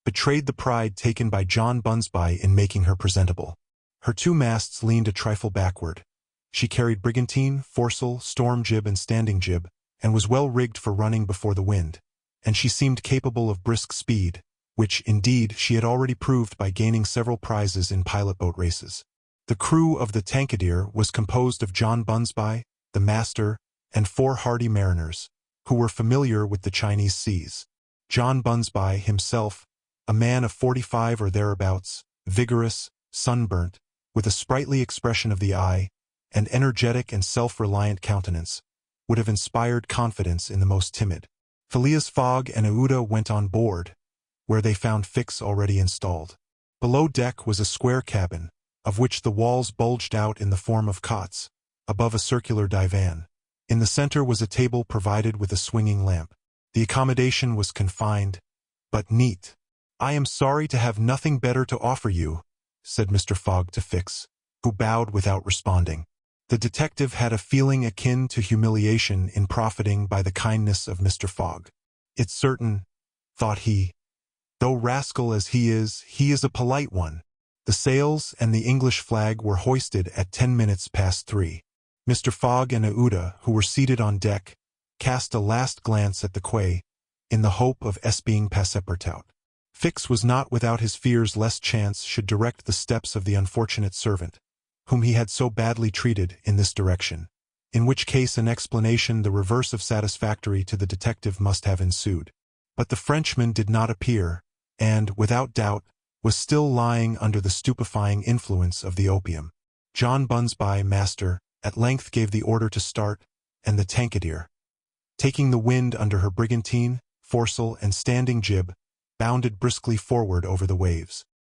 betrayed the pride taken by John Bunsby in making her presentable. Her 2 masts leaned a trifle backward. She carried brigantine, foresail, storm jib, and standing jib, and was well rigged for running before the wind, and she seemed capable of brisk speed, which, indeed, she had already proved by gaining several prizes in pilot boat races. The crew of the Tankadier was composed of John Bunsby, the master, and 4 hardy mariners, who were familiar with the Chinese seas. John Bunsby himself, a man of 45 or thereabouts, vigorous, sunburnt, with a sprightly expression of the eye, and energetic and self-reliant countenance would have inspired confidence in the most timid. Phileas Fogg and Aouda went on board, where they found Fix already installed. Below deck was a square cabin, of which the walls bulged out in the form of cots, above a circular divan. In the center was a table provided with a swinging lamp. The accommodation was confined, but neat. "I am sorry to have nothing better to offer you," said Mr. Fogg to Fix, who bowed without responding. The detective had a feeling akin to humiliation in profiting by the kindness of Mr. Fogg. "It's certain," thought he, "though rascal as he is a polite one." The sails and the English flag were hoisted at 10 minutes past 3. Mr. Fogg and Aouda, who were seated on deck, cast a last glance at the quay, in the hope of espying Passepartout. Fix was not without his fears lest chance should direct the steps of the unfortunate servant, whom he had so badly treated, in this direction, in which case an explanation the reverse of satisfactory to the detective must have ensued. But the Frenchman did not appear, and, without doubt, was still lying under the stupefying influence of the opium. John Bunsby, master, at length gave the order to start, and the Tankadere, taking the wind under her brigantine, foresail, and standing jib, bounded briskly forward over the waves.